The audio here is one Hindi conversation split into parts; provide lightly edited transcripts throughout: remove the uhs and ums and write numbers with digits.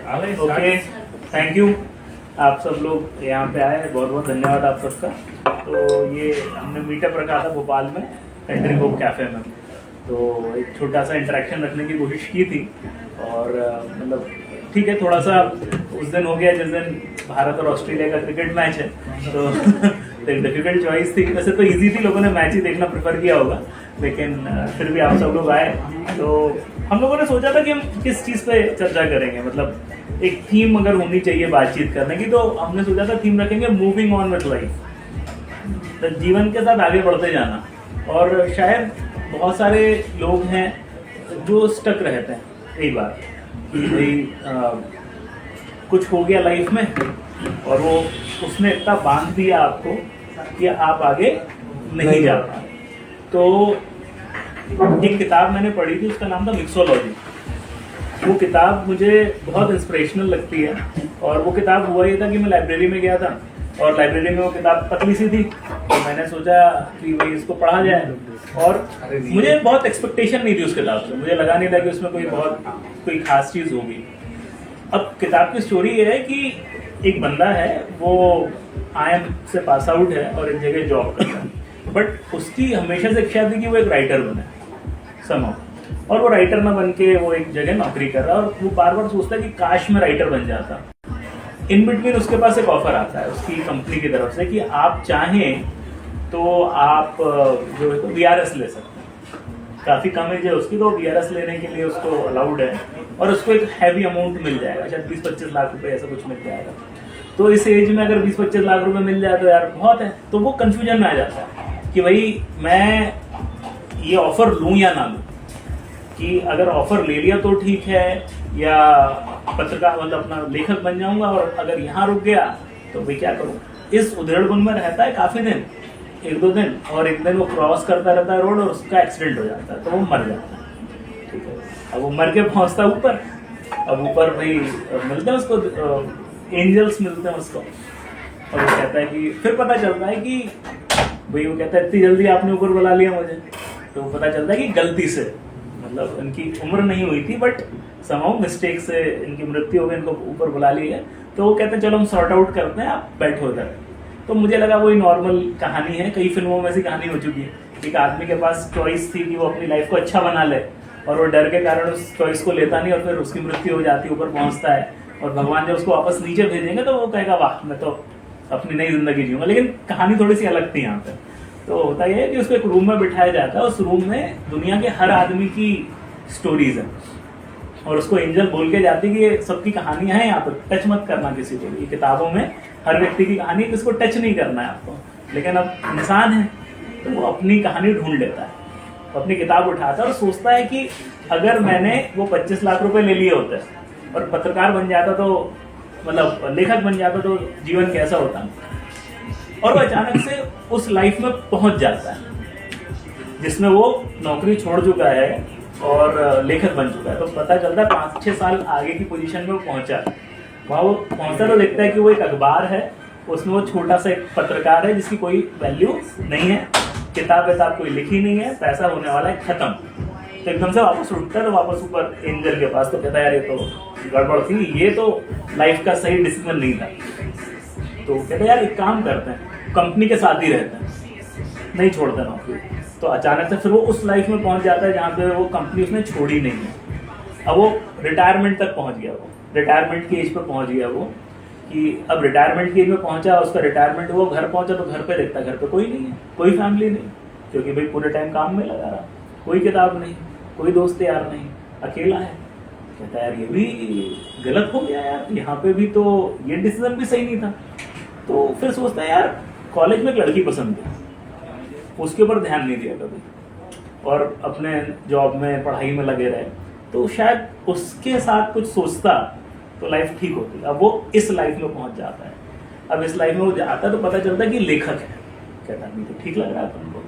Okay, thank you. आप सब लोग यहाँ पे आए, बहुत बहुत धन्यवाद आप सबका। तो ये हमने मीटअप रखा था भोपाल में कंट्री होप कैफ़े में, तो एक छोटा सा इंटरेक्शन रखने की कोशिश की थी। और मतलब ठीक है, थोड़ा सा उस दिन हो गया जिस दिन भारत और ऑस्ट्रेलिया का क्रिकेट मैच है, तो एक डिफिकल्ट चॉइस थी। वैसे तो इजी थी, लोगों ने मैच ही देखना प्रेफर किया होगा, लेकिन फिर भी आप सब लोग आए। तो हम लोगों ने सोचा था कि हम किस चीज़ पे चर्चा करेंगे, मतलब एक थीम अगर होनी चाहिए बातचीत करने की, तो हमने सोचा था थीम रखेंगे मूविंग ऑन विद लाइफ, तो जीवन के साथ आगे बढ़ते जाना। और शायद बहुत सारे लोग हैं जो स्टक रहते हैं कई बार कि भाई कुछ हो गया लाइफ में और वो उसने इतना बांध दिया आपको कि आप आगे नहीं जा पाए। तो एक किताब मैंने पढ़ी थी, उसका नाम था मिक्सोलॉजी। वो किताब मुझे बहुत इंस्पिरेशनल लगती है। और वो किताब हुआ ये था कि मैं लाइब्रेरी में गया था और लाइब्रेरी में वो किताब पतली सी थी, तो मैंने सोचा कि भाई इसको पढ़ा जाए। और मुझे बहुत एक्सपेक्टेशन नहीं थी उस किताब से, मुझे लगा नहीं था कि उसमें कोई खास चीज़ होगी। अब किताब की स्टोरी ये है कि एक बंदा है, वो IIM से पास आउट है और एक जगह जॉब करता है, बट उसकी हमेशा से इच्छा थी कि वो एक राइटर बने समहाउ। और वो राइटर ना बन के वो एक जगह नौकरी कर रहा है और वो बार बार सोचता है कि काश मैं राइटर बन जाता। इन बिटवीन उसके पास एक ऑफर आता है उसकी कंपनी की तरफ से कि आप चाहें तो आप जो है तो VRS ले सकते हैं। काफ़ी कम एज है उसकी, तो VRS लेने के लिए उसको अलाउड है और उसको एक हैवी अमाउंट मिल जाएगा, शायद 20-25 लाख रुपए ऐसा कुछ मिल जाएगा। तो इस एज में अगर 20-25 लाख रुपए मिल जाए तो यार बहुत है। तो वो कंफ्यूजन में आ जाता है कि भाई मैं ये ऑफर लूँ या ना लूँ, कि अगर ऑफर ले लिया तो ठीक है या पत्रकार मतलब अपना लेखक बन जाऊंगा, और अगर यहाँ रुक गया तो भाई क्या करूँ। इस उधेड़बुन में रहता है काफ़ी दिन, 1-2 दिन, और एक दिन वो क्रॉस करता रहता है रोड और उसका एक्सीडेंट हो जाता है, तो वो मर जाता है। ठीक है, अब वो मर के पहुँचता है ऊपर। अब ऊपर भाई मिलते हैं उसको, एंजल्स मिलते हैं उसको, और वो कहता है कि फिर पता चलता है कि भाई वो कहता है इतनी जल्दी आपने ऊपर बुला लिया मुझे। तो पता चलता है कि गलती से, मतलब इनकी उम्र नहीं हुई थी बट समहाउ मिस्टेक से इनकी मृत्यु हो गई, इनको ऊपर बुला लिया है। तो वो कहते हैं चलो हम सॉर्ट आउट करते हैं, आप बैठो इधर। तो मुझे लगा वही नॉर्मल कहानी है, कई फिल्मों में ऐसी कहानी हो चुकी है। एक आदमी के पास चॉइस थी कि वो अपनी लाइफ को अच्छा बना ले, और वो डर के कारण उस चॉइस को लेता नहीं और फिर उसकी मृत्यु हो जाती है, ऊपर पहुंचता है, और भगवान जब उसको वापस नीचे भेजेंगे तो वो कहेगा वाह मैं तो अपनी नई जिंदगी जीऊंगा। लेकिन कहानी थोड़ी सी अलग थी यहाँ पे। तो होता यह है कि उसको एक रूम में बिठाया जाता है, उस रूम में दुनिया के हर आदमी की स्टोरीज है, और उसको एंजल बोल के जाती कि ये सबकी कहानियां हैं, यहाँ पर टच मत करना किसी को। ये किताबों में हर व्यक्ति की कहानी है, किसको टच नहीं करना है आपको। लेकिन अब इंसान है तो वो अपनी कहानी ढूंढ लेता है, अपनी किताब उठाता है और सोचता है कि अगर मैंने वो 25 लाख रुपए ले लिए होते और पत्रकार बन जाता, तो मतलब लेखक बन जाता, तो जीवन कैसा होता। और वो अचानक से उस लाइफ में पहुंच जाता है जिसमें वो नौकरी छोड़ चुका है और लेखक बन चुका है। तो पता चलता है 5-6 साल आगे की पोजीशन में वो पहुंचा। वहाँ वो पहुंचता तो देखता है कि वो एक अखबार है, उसमें वो छोटा सा एक पत्रकार है जिसकी कोई वैल्यू नहीं है, किताब कोई लिखी नहीं है, पैसा होने वाला है खत्म। तो एकदम से वापस उठता है, तो वापस ऊपर एंजल के पास, तो कहता है यार ये तो गड़बड़ थी, ये तो लाइफ का सही डिसीजन नहीं था। तो कहते यार एक काम करते हैं, कंपनी के साथ ही रहते हैं, नहीं छोड़ते नौकरी। तो अचानक से फिर वो उस लाइफ में पहुंच जाता है जहाँ पे वो कंपनी उसने छोड़ी नहीं है। अब वो रिटायरमेंट तक पहुंच गया, वो रिटायरमेंट की एज पे पहुंच गया वो, कि अब रिटायरमेंट की एज में पहुंचा, उसका रिटायरमेंट, वो घर पहुंचा तो घर पे देखता, घर पे कोई नहीं है, कोई फैमिली नहीं, क्योंकि भाई पूरे टाइम काम में लगा रहा, कोई किताब नहीं, कोई दोस्त यार नहीं, अकेला है। कहता है यार ये भी गलत हो गया यार, यहाँ पे भी तो ये डिसीजन भी सही नहीं था। तो फिर सोचता है यार कॉलेज में एक लड़की पसंद थी, उसके ऊपर ध्यान नहीं दिया कभी, और अपने जॉब में पढ़ाई में लगे रहे, तो शायद उसके साथ कुछ सोचता तो लाइफ ठीक होती। अब वो इस लाइफ में पहुंच जाता है। अब इस लाइफ में वो जाता है तो पता चलता है कि लेखक है। कहता है नहीं तो ठीक लग रहा है तुमको।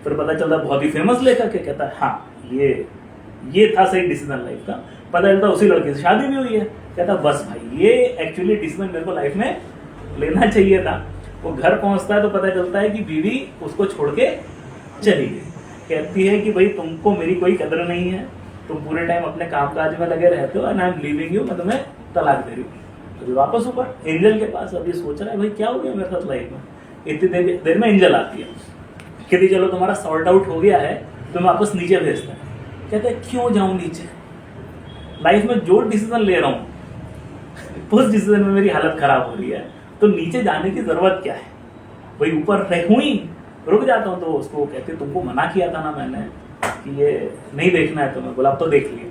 फिर पता चलता है बहुत ही फेमस लेखक है। कहता है हाँ ये था सही डिसीजन लाइफ का। पता चलता है उसी लड़के से शादी भी हुई है। कहता बस भाई ये एक्चुअली डिसीजन मेरे को लाइफ में लेना चाहिए था। वो घर पहुंचता है तो पता चलता है कि बीवी उसको छोड़ के चली गई। कहती है कि भाई तुमको मेरी कोई कदर नहीं है, तुम पूरे टाइम अपने कामकाज में लगे रहते हो, and I am leaving you, मैं तुम्हें तलाक दे रही हूँ। अभी वापस ऊपर एंजल के पास, अभी सोच रहा है भाई क्या हो गया मेरे साथ लाइफ में। इतनी देर में एंजल आती है, कहती चलो तुम्हारा सॉर्ट आउट हो गया है, तो मैं वापस नीचे भेजता है। कहते हैं क्यों जाऊँ नीचे, लाइफ में जो डिसीजन ले रहा हूँ उस डिसीजन में मेरी हालत खराब हो रही है, तो नीचे जाने की जरूरत क्या है, वही ऊपर रहूँ ही, रुक जाता हूँ। तो उसको कहते तुमको मना किया था ना मैंने कि ये नहीं देखना है तुम्हें, बोला अब तो देख लिया।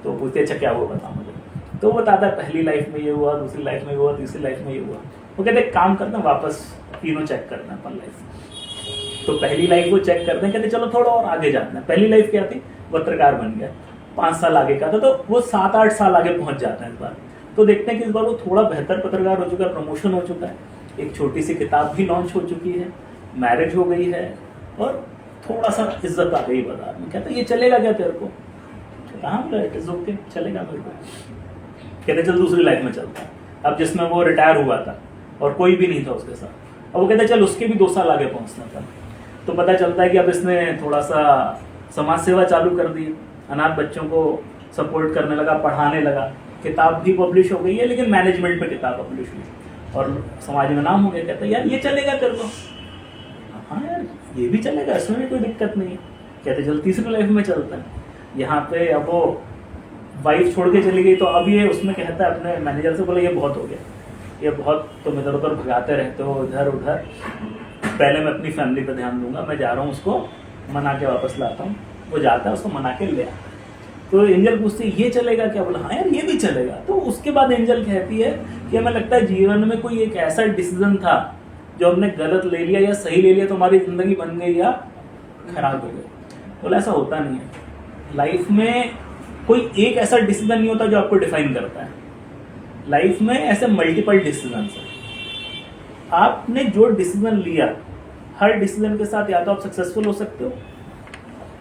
तो पूछते अच्छा क्या हुआ बता मुझे, तो वो बताता है पहली लाइफ में ये हुआ, दूसरी लाइफ में ये हुआ, तीसरी लाइफ में ये हुआ। वो कहते काम करते हैं वापस तीनों चेक करते हैं अपन लाइफ। तो पहली लाइफ वो चेक करते हैं, कहते चलो थोड़ा और आगे जाते हैं। पहली लाइफ क्या थी, पत्रकार बन गया, 5 साल आगे का था, तो वो 7-8 साल आगे पहुंच जाते हैं इस बार। तो देखते हैं कि इस बार वो थोड़ा बेहतर पत्रकार हो चुका है, प्रमोशन हो चुका है, एक छोटी सी किताब भी लॉन्च हो चुकी है, मैरिज हो गई है, और थोड़ा सा इज्जत आ गई बाजार में। कहते ये चलेगा क्या तेरे को, इट इज ओके, चलेगा मेरे को। कहते चल दूसरी लाइफ में चलता है, अब जिसमें वो रिटायर हुआ था और कोई भी नहीं था उसके साथ। और वो कहते चल उसके भी 2 साल आगे पहुंचना था। तो पता चलता है कि अब इसने थोड़ा सा समाज सेवा चालू कर दी, अनाथ बच्चों को सपोर्ट करने लगा, पढ़ाने लगा, किताब भी पब्लिश हो गई है, लेकिन मैनेजमेंट पे किताब पब्लिश हुई और समाज में नाम हो गया। कहता है यार ये चलेगा तेरे को, हाँ यार ये भी चलेगा, इसमें भी कोई दिक्कत नहीं है। कहते चल तीसरी लाइफ में चलता है। यहाँ पे अब वो वाइफ छोड़ के चली गई, तो अब ये उसमें कहता है अपने मैनेजर से, बोला ये बहुत हो गया, ये बहुत तुम इधर उधर भगाते रहते हो इधर उधर, पहले मैं अपनी फैमिली पे ध्यान दूंगा, मैं जा रहा हूँ उसको मना के वापस लाता हूँ। वो जाता है, उसको मना के ले आता। तो एंजल पूछती है ये चलेगा क्या, बोला हाँ यार ये भी चलेगा। तो उसके बाद एंजल कहती है कि हमें लगता है जीवन में कोई एक ऐसा डिसीजन था जो हमने गलत ले लिया या सही ले लिया, तो हमारी जिंदगी बन गई या खराब हो गई। बोला ऐसा होता नहीं है, लाइफ में कोई एक ऐसा डिसीजन नहीं होता जो आपको डिफाइन करता है। लाइफ में ऐसे मल्टीपल डिसीजन है, आपने जो डिसीजन लिया, हर डिसीजन के साथ या तो आप सक्सेसफुल हो सकते हो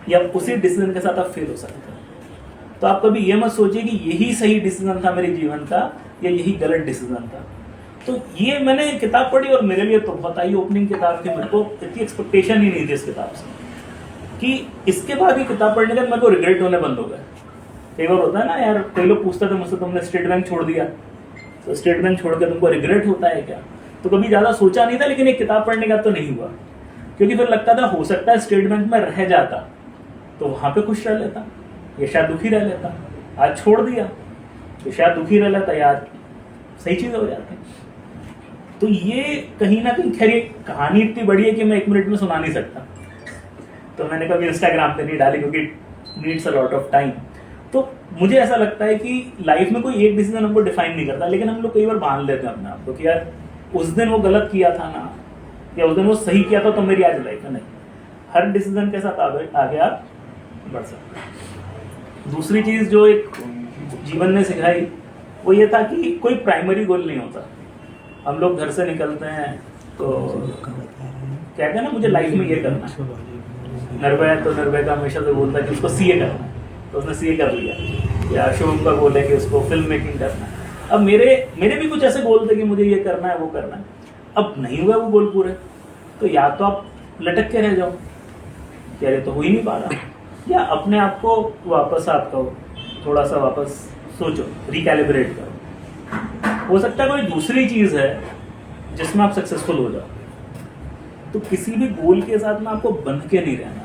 या उसी डिसीजन के साथ आप फेल हो सकते हो। तो आप कभी ये मत सोचिए कि यही सही डिसीजन था मेरे जीवन का या यही गलत डिसीजन था। तो ये मैंने किताब पढ़ी और मेरे लिए तो बहुत आई ओपनिंग किताब थी, मेरे को इतनी एक्सपेक्टेशन ही नहीं थी इस किताब से कि इसके बाद ये किताब पढ़ने के बाद मेरे को रिग्रेट होने बंद हो गए। कई बार होता है ना यार, कई लोग पूछते थे मुझसे तुमने स्टेट बैंक छोड़ दिया, तो स्टेट बैंक छोड़ के तुमको रिग्रेट होता है क्या। तो कभी ज्यादा सोचा नहीं था, लेकिन एक किताब पढ़ने का तो नहीं हुआ, क्योंकि फिर लगता था हो सकता है स्टेट बैंक में रह जाता तो वहां पे खुश रह लेता, या शायद दुखी रह लेता। आज छोड़ दिया तो शायद दुखी रह लेता, यार सही चीज हो जाती। तो ये कहीं ना कहीं, खैर ये कहानी इतनी बड़ी है कि मैं 1 मिनट में सुना नहीं सकता, तो मैंने कभी इंस्टाग्राम पे नहीं डाली क्योंकि needs a lot of time. तो मुझे ऐसा लगता है कि लाइफ में कोई एक डिसीजन हमको डिफाइन नहीं करता, लेकिन हम लोग कई बार बांध लेते हैं अपने आप को कि यार उस दिन वो गलत किया था ना, या उस दिन वो सही किया था तो मेरी आज लाइफ है। नहीं, हर डिसीजन के साथ आगे आप बढ़ सकते हैं। दूसरी चीज जो एक जीवन ने सिखाई वो ये था कि कोई प्राइमरी गोल नहीं होता। हम लोग घर से निकलते हैं तो कहते हैं ना मुझे लाइफ में ये करना है। निर्भय तो निर्भय का हमेशा से बोलता है कि उसको सीए करना है, तो उसने सीए कर लिया। या शुभम का गोल है कि उसको फिल्म मेकिंग करना है। अब मेरे भी कुछ ऐसे गोल थे कि मुझे ये करना है वो करना है, अब नहीं हुआ वो गोल पूरे, तो या तो आप लटक के रह जाओ कि अरे तो हो ही नहीं पा रहा, या अपने आप को वापस आपको थोड़ा सा वापस सोचो, रिकैलिब्रेट करो। हो सकता है कोई दूसरी चीज है जिसमें आप सक्सेसफुल हो जाओ। तो किसी भी गोल के साथ में आपको बंध के नहीं रहना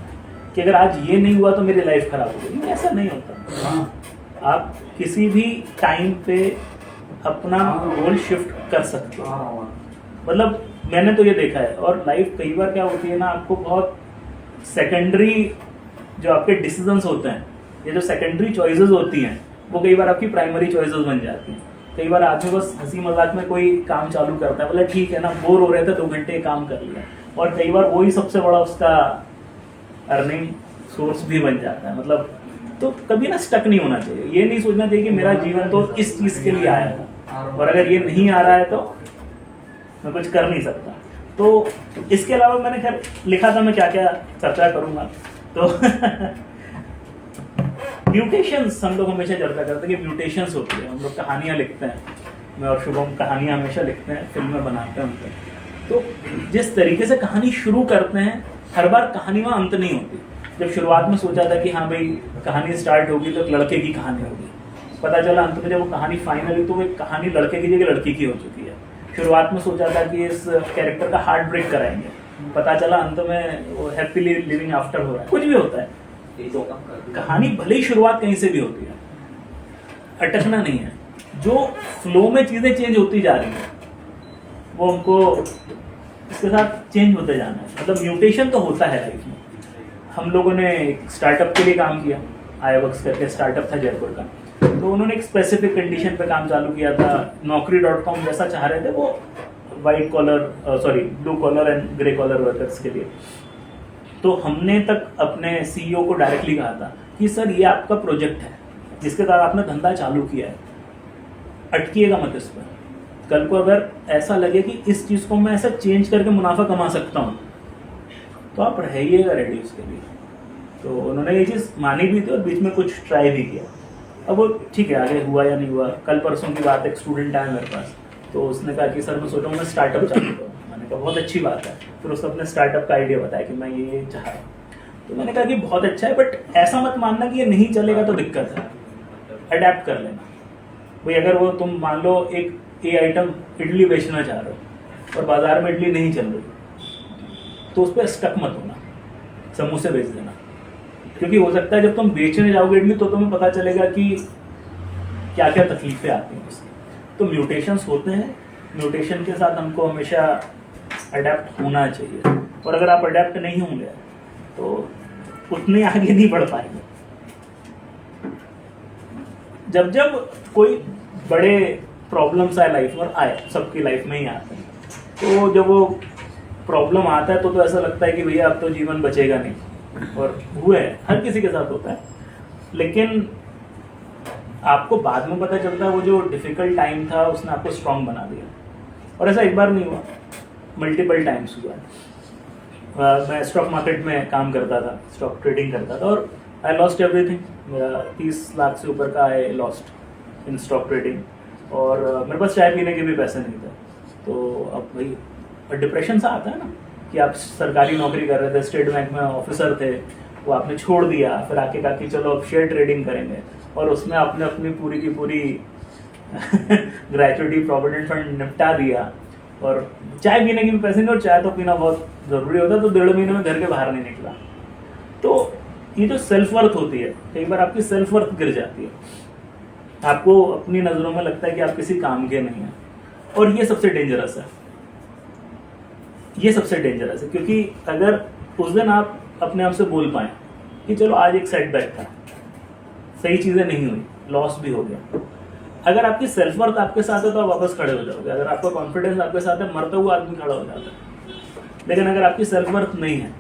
कि अगर आज ये नहीं हुआ तो मेरी लाइफ खराब हो गई, ऐसा नहीं होता। आप किसी भी टाइम पे अपना गोल शिफ्ट कर सकते हो। मतलब मैंने तो ये देखा है, और लाइफ कई बार क्या होती है ना, आपको बहुत सेकेंडरी जो आपके डिसीजंस होते हैं, ये जो सेकेंडरी चॉइसेस होती हैं, वो कई बार आपकी प्राइमरी चॉइसेस बन जाती हैं। कई बार आदमी बस हंसी मजाक में कोई काम चालू करता है, बोला ठीक है ना, बोर हो रहे थे 2 घंटे काम कर लिया, और कई बार वही सबसे बड़ा उसका अर्निंग सोर्स भी बन जाता है। मतलब तो कभी ना स्टक नहीं होना चाहिए, ये नहीं सोचना चाहिए कि मेरा जीवन तो इस चीज के लिए आया था और अगर ये नहीं आ रहा है तो मैं कुछ कर नहीं सकता। तो इसके अलावा मैंने खैर लिखा था मैं क्या क्या चर्चा करूंगा। तो म्यूटेशंस हम लोग हमेशा चर्चा करते हैं कि म्यूटेशंस होती है। हम लोग कहानियां लिखते हैं, मैं और शुभम कहानियां हमेशा लिखते हैं, फिल्में बनाते हैं उनके। तो जिस तरीके से कहानी शुरू करते हैं, हर बार कहानी में अंत नहीं होती। जब शुरुआत में सोचा था कि हाँ भाई कहानी स्टार्ट होगी तो एक लड़के की कहानी होगी, पता चला अंत में जब वो कहानी फाइनल हुई तो वो एक कहानी लड़के की जगह लड़की की हो चुकी है। शुरुआत में सोचा था कि इस कैरेक्टर का हार्ट ब्रेक कराएंगे, पता चला अंत में वो हैप्पीली लिविंग आफ्टर हो रहा है। कुछ भी होता है तो कहानी भले ही शुरुआत कहीं से भी होती है, अटकना नहीं है। जो फ्लो में चीजें चेंज होती जा रही है वो हमको इसके साथ चेंज होते जाना है। मतलब म्यूटेशन तो होता है लाइफ में। हम लोगों ने एक स्टार्टअप के लिए काम किया, आईवर्क्स करके स्टार्टअप था जयपुर का, तो उन्होंने एक स्पेसिफिक कंडीशन पे काम चालू किया था। Naukri.com जैसा चाह रहे थे वो white collar blue collar and grey collar workers के लिए। तो हमने तक अपने सीईओ को डायरेक्टली कहा था कि सर ये आपका प्रोजेक्ट है जिसके द्वारा आपने धंधा चालू किया है, अटकिएगा मत इस पर। कल को अगर ऐसा लगे कि इस चीज को मैं ऐसा चेंज करके मुनाफा कमा सकता हूँ तो आप रहिएगा रेडी उसके लिए। तो उन्होंने ये चीज मानी भी थी और बीच में कुछ ट्राई भी किया। अब वो ठीक है, आगे हुआ या नहीं हुआ। कल परसों की बात, एक स्टूडेंट आया मेरे पास, तो उसने कहा कि सर मैं सोचा हूँ मैं स्टार्टअप चालू करूँ। मैंने कहा बहुत अच्छी बात है। फिर उसने अपने स्टार्टअप का आइडिया बताया कि मैं ये चाह रहा हूँ। तो मैंने कहा कि बहुत अच्छा है, बट ऐसा मत मानना कि ये नहीं चलेगा तो दिक्कत है, अडेप्ट कर लेना। भाई अगर वो तुम मान लो एक आइटम इडली बेचना चाह रहे हो और बाजार में इडली नहीं चल रही तो उस पर स्टक मत होना, समोसे बेच देना। क्योंकि हो सकता है जब तुम बेचने जाओगे इडली तो तुम्हें पता चलेगा कि क्या क्या तकलीफें आती हैं उसकी। तो म्यूटेशंस होते हैं, म्यूटेशन के साथ हमको हमेशा अडेप्ट होना चाहिए। और अगर आप अडेप्ट नहीं होंगे तो उतने आगे नहीं बढ़ पाएंगे। जब जब कोई बड़े प्रॉब्लम्स आए लाइफ में, और आए सबकी लाइफ में ही आते हैं, तो जब वो प्रॉब्लम आता है तो ऐसा लगता है कि भैया अब तो जीवन बचेगा नहीं। और हुए हर किसी के साथ होता है, लेकिन आपको बाद में पता चलता है वो जो डिफिकल्ट टाइम था उसने आपको स्ट्रांग बना दिया। और ऐसा एक बार नहीं हुआ, मल्टीपल टाइम्स हुआ है। मैं स्टॉक मार्केट में काम करता था, स्टॉक ट्रेडिंग करता था, और आई लॉस्ट एवरीथिंग। मेरा 30 लाख से ऊपर का I lost in stock trading. और मेरे पास चाय पीने के भी पैसे नहीं थे। तो अब भाई डिप्रेशन सा आता है ना कि आप सरकारी नौकरी कर रहे थे, स्टेट बैंक में ऑफिसर थे, वो आपने छोड़ दिया, फिर आके कहा कि चलो अब शेयर ट्रेडिंग करेंगे, और उसमें आपने अपनी पूरी की पूरी ग्रेचुइटी प्रोविडेंट फंड निपटा दिया, और चाय पीने के भी पैसे नहीं, और चाय तो पीना बहुत ज़रूरी होता है, तो 1.5 महीने में घर के बाहर नहीं निकला। तो ये जो सेल्फ वर्थ होती है, कई बार आपकी सेल्फ वर्थ गिर जाती है, आपको अपनी नज़रों में लगता है कि आप किसी काम के नहीं हैं। और ये सबसे डेंजरस है, ये सबसे डेंजरस है। क्योंकि अगर उस दिन आप अपने आप से बोल पाए कि चलो आज एक सेटबैक था, सही चीज़ें नहीं हुई, लॉस भी हो गया, अगर आपकी सेल्फ वर्थ आपके साथ है तो आप वापस खड़े हो जाओगे। अगर आपका कॉन्फिडेंस आपके साथ है, मरता हुआ आदमी खड़ा हो जाता है। लेकिन अगर आपकी सेल्फ वर्थ नहीं है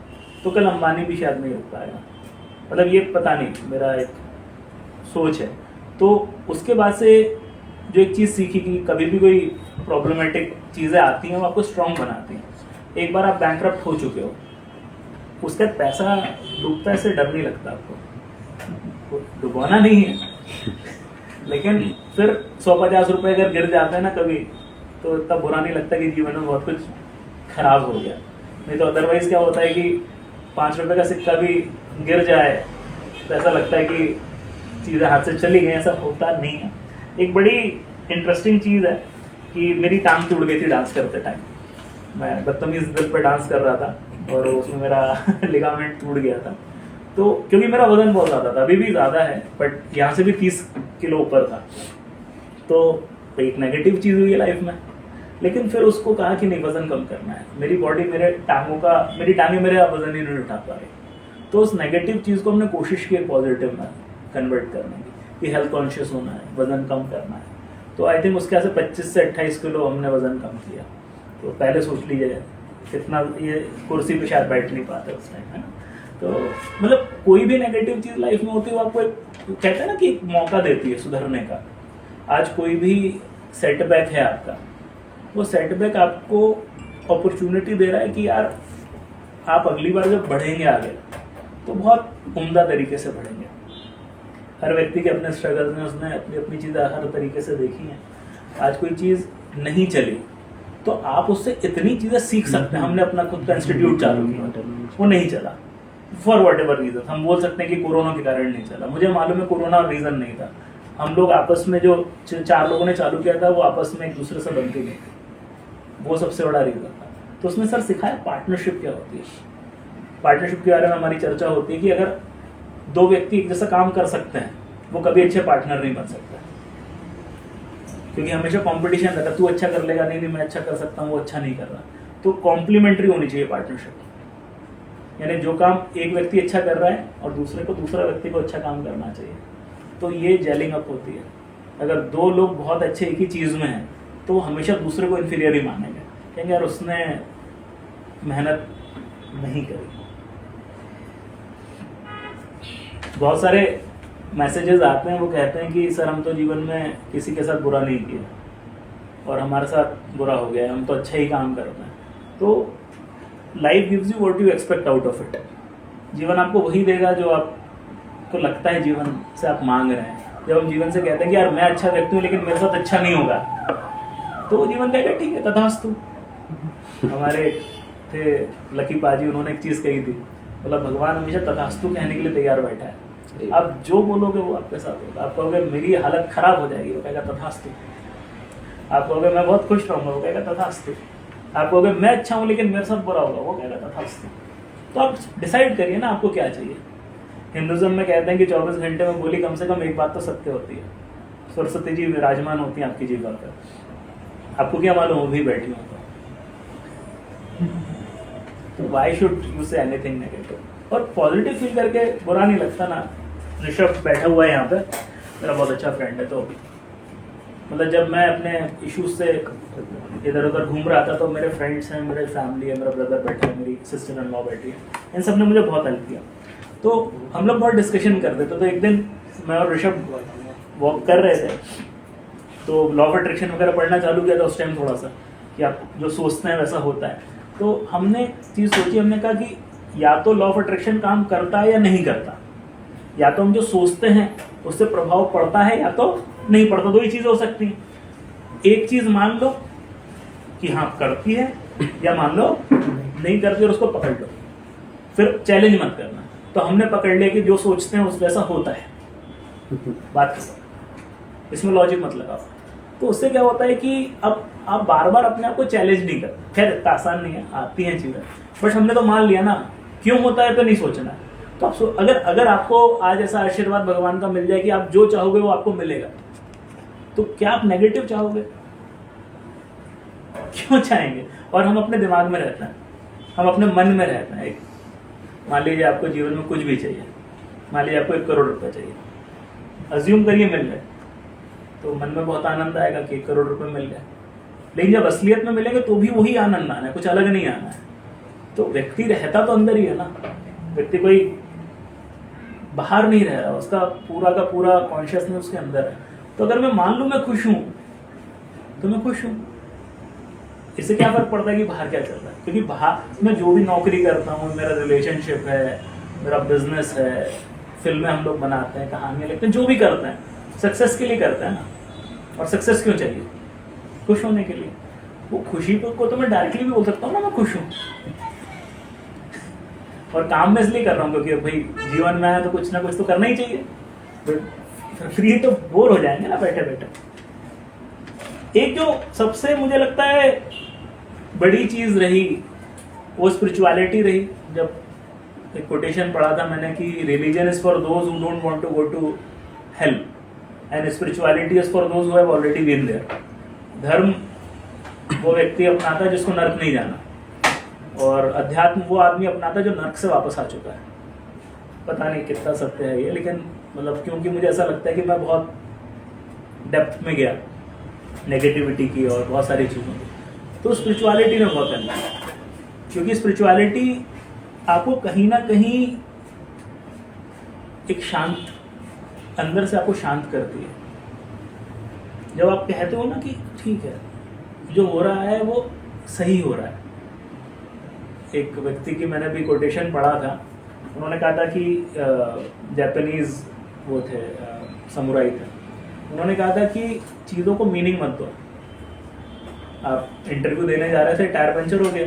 तो कल अंबानी भी शायद नहीं रुक पाएगा। मतलब ये पता नहीं, मेरा एक सोच है। तो उसके बाद से जो एक चीज़ सीखी कि कभी भी कोई प्रॉब्लमेटिक चीज़ें आती हैं वो आपको स्ट्रांग बनाती हैं। एक बार आप बैंकरप्ट हो चुके हो, उसके बाद पैसा डूबता है, इससे डर नहीं लगता आपको, डुबाना नहीं है। लेकिन फिर 150 रुपये अगर गिर जाते हैं ना कभी, तो इतना बुरा नहीं लगता कि जीवन में बहुत कुछ खराब हो गया। नहीं तो अदरवाइज क्या होता है कि 5 रुपये का सिक्का भी गिर जाए तो ऐसा लगता है कि चीज़ें हाथ से चली गई। ऐसा होता नहीं है। एक बड़ी इंटरेस्टिंग चीज़ है कि मेरी टांग टूट गई थी डांस करते टाइम। मैं बदतमीज दिल पे डांस कर रहा था और उसमें मेरा लिगामेंट टूट गया था। तो क्योंकि मेरा वजन बहुत ज़्यादा था, अभी भी ज़्यादा है, बट यहाँ से भी 30 किलो ऊपर था। तो एक नेगेटिव चीज़ हुई है लाइफ में। लेकिन फिर उसको कहा कि नहीं, वजन कम करना है। मेरी बॉडी मेरी टांगें मेरे वजन ही नहीं उठा पा रही। तो उस नेगेटिव चीज़ को हमने कोशिश की पॉजिटिव में कन्वर्ट करने की, कि हेल्थ कॉन्शियस होना है, वजन कम करना है। तो आई थिंक उसके से 25 से 28 किलो हमने वजन कम किया। तो पहले सोच लीजिए कितना, ये कुर्सी पे शायद बैठ नहीं पाते उस टाइम, है ना। तो मतलब कोई भी नेगेटिव चीज़ लाइफ में होती है वो आपको कहते हैं ना कि एक मौका देती है सुधरने का। आज कोई भी सेटबैक है आपका, वो सेटबैक आपको अपॉर्चुनिटी दे रहा है कि यार आप अगली बार जब बढ़ेंगे आगे तो बहुत उम्दा तरीके से बढ़ेंगे। हर व्यक्ति के अपने स्ट्रगल्स में उसने अपनी अपनी चीज़ें हर तरीके से देखी हैं। आज कोई चीज़ नहीं चली तो आप उससे इतनी चीज़ें सीख सकते हैं। हमने अपना खुद का इंस्टीट्यूट चालू किया, वो नहीं चला फॉर वॉट एवर रीजन। हम बोल सकते हैं कि कोरोना के कारण नहीं चला, मुझे मालूम है कोरोना रीज़न नहीं था। हम लोग आपस में जो 4 लोगों ने चालू किया था वो आपस में एक दूसरे से बनते नहीं थे, वो सबसे बड़ा रीज़न था। तो उसमें सर सिखाया पार्टनरशिप क्या होती है। पार्टनरशिप के बारे में हमारी चर्चा होती है कि अगर 2 व्यक्ति एक जैसा काम कर सकते हैं वो कभी अच्छे पार्टनर नहीं बन सकता, क्योंकि हमेशा कंपटीशन रहता है, तू अच्छा कर लेगा, नहीं मैं अच्छा कर सकता हूँ, वो अच्छा नहीं कर रहा। तो कॉम्प्लीमेंट्री होनी चाहिए पार्टनरशिप, यानी जो काम एक व्यक्ति अच्छा कर रहा है और दूसरा व्यक्ति को अच्छा काम करना चाहिए, तो ये जेलिंग अप होती है। अगर 2 लोग बहुत अच्छे एक ही चीज़ में हैं तो वो हमेशा दूसरे को इन्फीरियर ही मानेंगे, कहेंगे यार उसने मेहनत नहीं करी। बहुत सारे मैसेजेस आते हैं, वो कहते हैं कि सर हम तो जीवन में किसी के साथ बुरा नहीं किया और हमारे साथ बुरा हो गया, हम तो अच्छा ही काम करते हैं। तो life gives you what you expect out of it. जीवन आपको वही देगा जो आपको लगता है जीवन से आप मांग रहे हैं। जब हम जीवन से कहते हैं कि यार मैं अच्छा व्यक्ति हूँ लेकिन मेरे साथ अच्छा नहीं होगा, तो जीवन कहेगा ठीक है तथास्तु। हमारे थे लकी पाजी, उन्होंने एक चीज़ कही थी, बोला भगवान हमेशा तथास्तु कहने के लिए तैयार बैठा है। आप जो बोलोगे वो आपके साथ होगा। आप कहोगे मेरी हालत खराब हो जाएगी, वो कहेगा तथास्तु। आप कहोगे मैं बहुत खुश रहूँगा, वो कहेगा तथास्तु। आप कहोगे मैं अच्छा हूँ लेकिन मेरे साथ बुरा होगा, वो कहेगा तथास्तु। तो आप डिसाइड करिए ना आपको क्या चाहिए। हिंदुज्म में कहते हैं कि 24 घंटे में बोली कम से कम एक बात तो सत्य होती है। सरस्वती जी विराजमान होती हैं आपकी जीवन पर, आपको क्या मालूम वो भी बैठी हो तो why should you say anything negative. और पॉजिटिव फील करके बुरा नहीं लगता ना। ऋषभ बैठा हुआ है यहाँ पे, मेरा बहुत अच्छा फ्रेंड है। तो मतलब जब मैं अपने इश्यूज से इधर उधर घूम रहा था तो मेरे फ्रेंड्स हैं, मेरे फैमिली है, मेरा ब्रदर बैठा है, मेरी सिस्टर इन लॉ बैठी है, इन सब ने मुझे बहुत हेल्प किया। तो हम लोग बहुत डिस्कशन करते थे। तो एक दिन मैं और ऋषभ वॉक कर रहे थे, तो लॉ ऑफ अट्रैक्शन वगैरह पढ़ना चालू किया था उस टाइम थोड़ा सा, कि आप जो सोचते हैं वैसा होता है। तो हमने चीज़ सोची, हमने कहा कि या तो लॉ ऑफ अट्रैक्शन काम करता है या नहीं करता, या तो हम जो सोचते हैं उससे प्रभाव पड़ता है या तो नहीं पड़ता। 2 ही चीज़ें हो सकती हैं। एक चीज़ मान लो कि हाँ करती है, या मान लो नहीं करती और उसको पकड़ लो, फिर चैलेंज मत करना। तो हमने पकड़ लिया कि जो सोचते हैं उस वैसा होता है, बात खत्म, इसमें लॉजिक मत लगाओ। तो उससे क्या होता है कि अब आप बार बार अपने आप को चैलेंज नहीं करते। खैर इतना आसान नहीं है, आती हैं चीज़ें, बट हमने तो मान लिया ना क्यों होता है, तो नहीं सोचना है। तो आप अगर आपको आज ऐसा आशीर्वाद भगवान का मिल जाए कि आप जो चाहोगे वो आपको मिलेगा, तो क्या आप नेगेटिव चाहोगे? क्यों चाहेंगे? और हम अपने दिमाग में रहते हैं, हम अपने मन में रहते हैं। मान लीजिए आपको जीवन में कुछ भी चाहिए, मान लीजिए आपको 1 करोड़ रुपए चाहिए, अज्यूम करिए मिल गए, तो मन में बहुत आनंद आएगा कि 1 करोड़ रुपए मिल गए। लेकिन जब असलियत में मिलेंगे तो भी वही आनंद आना है, कुछ अलग नहीं आना है। तो व्यक्ति रहता तो अंदर ही है ना, व्यक्ति कोई बाहर नहीं रह रहा, उसका पूरा का पूरा कॉन्शियसनेस उसके अंदर है। तो अगर मैं मान लूं मैं खुश हूं तो मैं खुश हूं, इससे क्या फर्क पड़ता है कि बाहर क्या चल रहा है? क्योंकि बाहर मैं जो भी नौकरी करता हूँ, मेरा रिलेशनशिप है, मेरा बिजनेस है, फिल्में हम लोग बनाते हैं, कहानियां लिखते हैं, जो भी करते हैं सक्सेस के लिए करते हैं ना। और सक्सेस क्यों चाहिए? खुश होने के लिए। वो खुशी को तो मैं डायरेक्टली भी बोल सकता हूँ ना मैं खुश हूँ, और काम में इसलिए कर रहा हूँ क्योंकि भाई जीवन में आया तो कुछ ना कुछ तो करना ही चाहिए, फ्री तो बोर हो जाएंगे ना बैठे बैठे। एक जो सबसे मुझे लगता है बड़ी चीज रही वो स्पिरिचुअलिटी रही। जब एक कोटेशन पढ़ा था मैंने कि religion is for those who don't want to go to hell and spirituality is for those who have already been there. धर्म वो व्यक्ति अपनाता है जिसको नर्क नहीं जाना, और अध्यात्म वो आदमी अपनाता है जो नर्क से वापस आ चुका है। पता नहीं कितना सत्य है ये, लेकिन मतलब क्योंकि मुझे ऐसा लगता है कि मैं बहुत डेप्थ में गया नेगेटिविटी की और बहुत सारी चीज़ों की, तो स्पिरिचुअलिटी में बहुत करना है। क्योंकि स्पिरिचुअलिटी आपको कहीं ना कहीं एक शांत, अंदर से आपको शांत करती है। जब आप कहते हो ना कि ठीक है जो हो रहा है वो सही हो रहा है। एक व्यक्ति की मैंने भी कोटेशन पढ़ा था, उन्होंने कहा था कि जापानीज वो थे समुराई थे, उन्होंने कहा था कि चीज़ों को मीनिंग मत दो। आप इंटरव्यू देने जा रहे थे, टायर पंचर हो गया,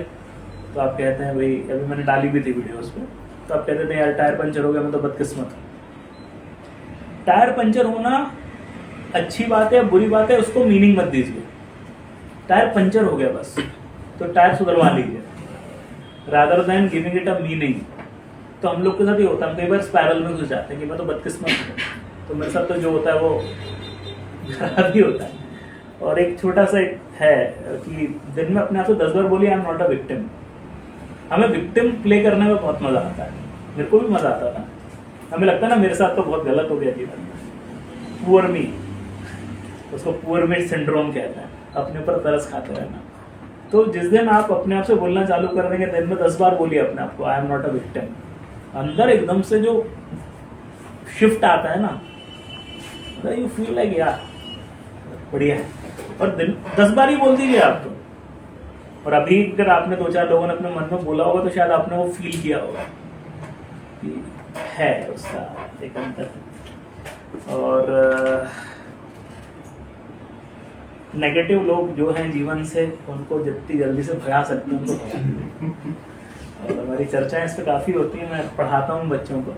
तो आप कहते हैं भाई, अभी मैंने डाली भी थी वीडियोस पे, तो आप कहते थे यार टायर पंचर हो गया मैं तो बदकिस्मत हूँ। टायर पंचर होना अच्छी बात है या बुरी बात है उसको मीनिंग मत दीजिए। टायर पंचर हो गया बस, तो टायर सुधरवा लीजिए, rather than giving it a meaning. तो हम लोग के साथ ये होता है, कई बार स्पाइरल में घुस जाते हैं कि मैं तो बदकिस्मत हूँ, तो मेरे साथ तो जो होता है वो खराब ही होता है। और एक छोटा सा है कि दिन में अपने आप से 10 बार बोलिए I am not a victim. हमें विक्टिम प्ले करने में बहुत मजा आता है, मेरे को भी मजा आता था। हमें लगता है ना मेरे साथ तो बहुत गलत हो गया जीवन में, पुअर मी, उसको पुअर मी सिंड्रोम कहते हैं, अपने ऊपर तरस खाते रहना। तो जिस दिन आप अपने आप से बोलना चालू कर देंगे, दिन में 10 बार बोलिए अपने आप को I am not a victim, अंदर एकदम से जो शिफ्ट आता है ना, यू फील लाइक यार बढ़िया है। और दिन 10 बार ही बोल दीजिए आप तो। और अभी अगर आपने 2-4 लोगों ने अपने मन में बोला होगा तो शायद आपने वो फील किया होगा कि है उसका एक अंतर। और नेगेटिव लोग जो हैं जीवन से, उनको जितनी जल्दी से भगा सकते हैं उनको भगा। और हमारी चर्चाएं इस पर काफ़ी होती हैं। मैं पढ़ाता हूँ बच्चों को,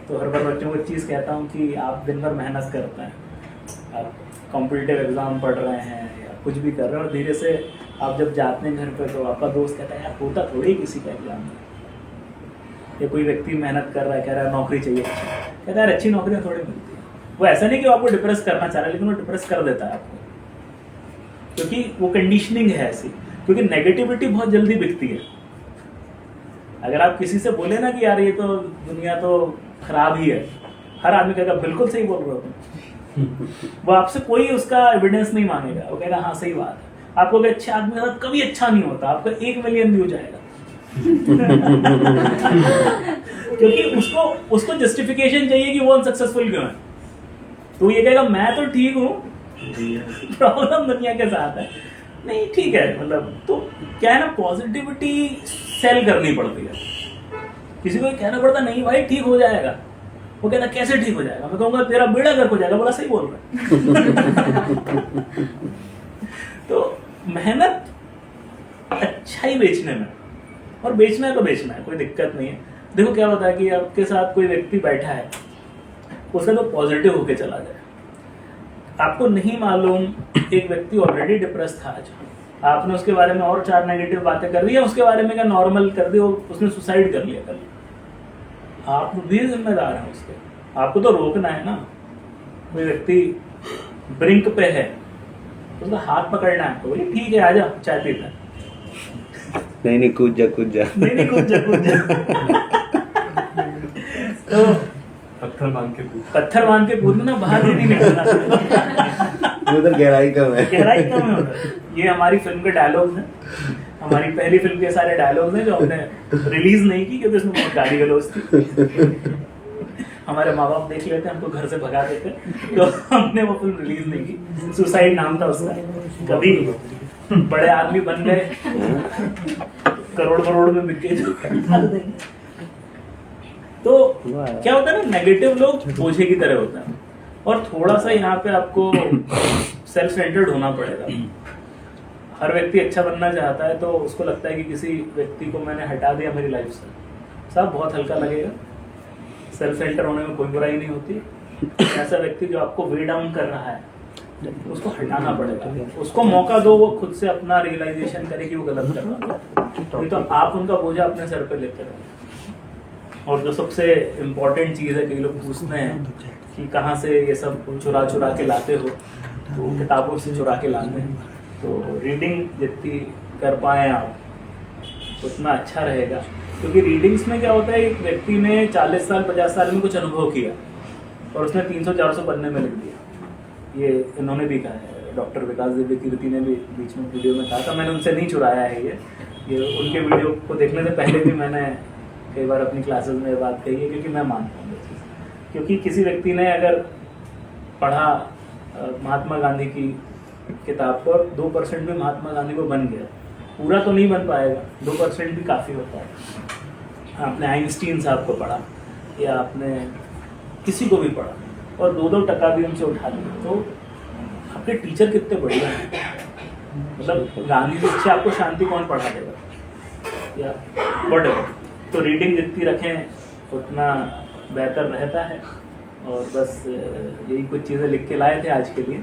तो हर बार बच्चों को एक चीज़ कहता हूँ कि आप दिन भर मेहनत करते हैं, आप कॉम्पिटिटिव एग्ज़ाम पढ़ रहे हैं या कुछ भी कर रहे हैं, और धीरे से आप जब जाते हैं घर पे तो आपका दोस्त कहता है यार होता थोड़ी किसी का एग्ज़ाम है। या कोई व्यक्ति मेहनत कर रहा है, कह रहा है नौकरी चाहिए, कहता है यार अच्छी नौकरियाँ थोड़ी मिलती है। वो ऐसा नहीं कि वो आपको डिप्रेस करना चाह रहा है, लेकिन वो डिप्रेस कर देता है आपको, क्योंकि वो कंडीशनिंग है ऐसी। क्योंकि नेगेटिविटी बहुत जल्दी बिकती है। अगर आप किसी से बोले ना कि यार ये तो दुनिया तो खराब ही है, हर आदमी कहेगा बिल्कुल सही बोल रहे हो तुम। वो आपसे कोई उसका एविडेंस नहीं मांगेगा, वो कहेगा हाँ सही बात है। आपको कहे अच्छे आदमी के साथ कभी अच्छा नहीं होता, आपका 1 मिलियन व्यू जाएगा। क्योंकि उसको जस्टिफिकेशन चाहिए कि वो अनसक्सेसफुल क्यों है। तो ये कहेगा मैं तो ठीक हूँ, प्रॉब्लम दुनिया के साथ है। नहीं ठीक है, मतलब तो क्या है ना, पॉजिटिविटी सेल करनी पड़ती है। किसी को कहना पड़ता नहीं भाई ठीक हो जाएगा, वो कहता कैसे ठीक हो जाएगा, मैं कहूँगा तेरा बेड़ा गर्क हो जाएगा, बोला सही बोल रहा है। तो मेहनत अच्छा ही बेचने में, और बेचना है तो बेचना है, कोई दिक्कत नहीं है। देखो क्या होता है कि आपके साथ कोई व्यक्ति बैठा है, उसका तो पॉजिटिव होके चला जाए। आपको नहीं मालूम एक व्यक्ति ऑलरेडी डिप्रेस था, आज आपने उसके बारे में और 4 नेगेटिव बातें कर दी, या उसके बारे में क्या नॉर्मल कर दी, उसने सुसाइड कर लिया कल, आप भी जिम्मेदार हैं उसके। आपको तो रोकना है ना। कोई व्यक्ति ब्रिंक पे है, उसका हाथ पकड़ना है, तो बोलिए ठीक है आजा चाय पीते हैं। नहीं कूद जा कूद जा। तो पत्थर बांध के कूदना, बाहर नहीं निकलना। उधर गहराई कम है। ये हमारी फिल्म के डायलॉग्स हैं, हमारी पहली फिल्म के सारे डायलॉग्स हैं जो हमने रिलीज नहीं की क्योंकि उसमें बहुत गाली गलौज थी। हमारे माँ बाप देख लेते, हमको घर से भगा देते, तो हमने वो फिल्म रिलीज नहीं की। सुसाइड नाम था उसका। कभी बड़े आदमी बन गए, करोड़ में बिक गए। तो क्या होता है ना, नेगेटिव लोग बोझे की तरह होते हैं। और थोड़ा सा यहाँ पे आपको सेल्फ सेंटर्ड होना पड़ेगा। हर व्यक्ति अच्छा बनना चाहता है, तो उसको लगता है कि किसी व्यक्ति को मैंने हटा दिया मेरी लाइफ से, सब बहुत हल्का लगेगा। सेल्फ सेंटर होने में कोई बुराई नहीं होती। ऐसा व्यक्ति जो आपको वे डाउन कर रहा है, उसको हटाना पड़ेगा। उसको मौका दो, वो खुद से अपना रियलाइजेशन करे कि वो गलत कर रहा है, नहीं तो आप उनका बोझा अपने सर पे लेते रहो। और जो सबसे इम्पोर्टेंट चीज़ है, कई लोग पूछते हैं कि कहाँ से ये सब चुरा के लाते हो, तो किताबों से चुरा के लाते हैं। तो रीडिंग जितनी कर पाएँ आप उतना अच्छा रहेगा। क्योंकि रीडिंग्स में क्या होता है, एक व्यक्ति ने 40 साल 50 साल में कुछ अनुभव किया और उसने 300-400 पन्ने में लिख दिया। ये इन्होंने भी कहा है, डॉक्टर विकास दिव्य कीर्ति ने भी बीच में वीडियो में कहा था। मैंने उनसे नहीं चुराया है ये उनके वीडियो को देखने से पहले भी मैंने कई बार अपनी क्लासेस में ये बात कही है, क्योंकि मैं मानता हूँ ये चीज़। क्योंकि किसी व्यक्ति ने अगर पढ़ा महात्मा गांधी की किताब को, 2% भी महात्मा गांधी को बन गया, पूरा तो नहीं बन पाएगा, 2% भी काफ़ी होता है। आपने आइंस्टीन साहब को पढ़ा या आपने किसी को भी पढ़ा और 2-2% भी उनसे उठा लिया, तो आपके टीचर कितने बढ़िया हैं। मतलब गांधी जी से आपको शांति कौन पढ़ा देगा या व्हाटएवर। तो रीडिंग जितनी रखें उतना बेहतर रहता है। और बस यही कुछ चीज़ें लिख के लाए थे आज के लिए।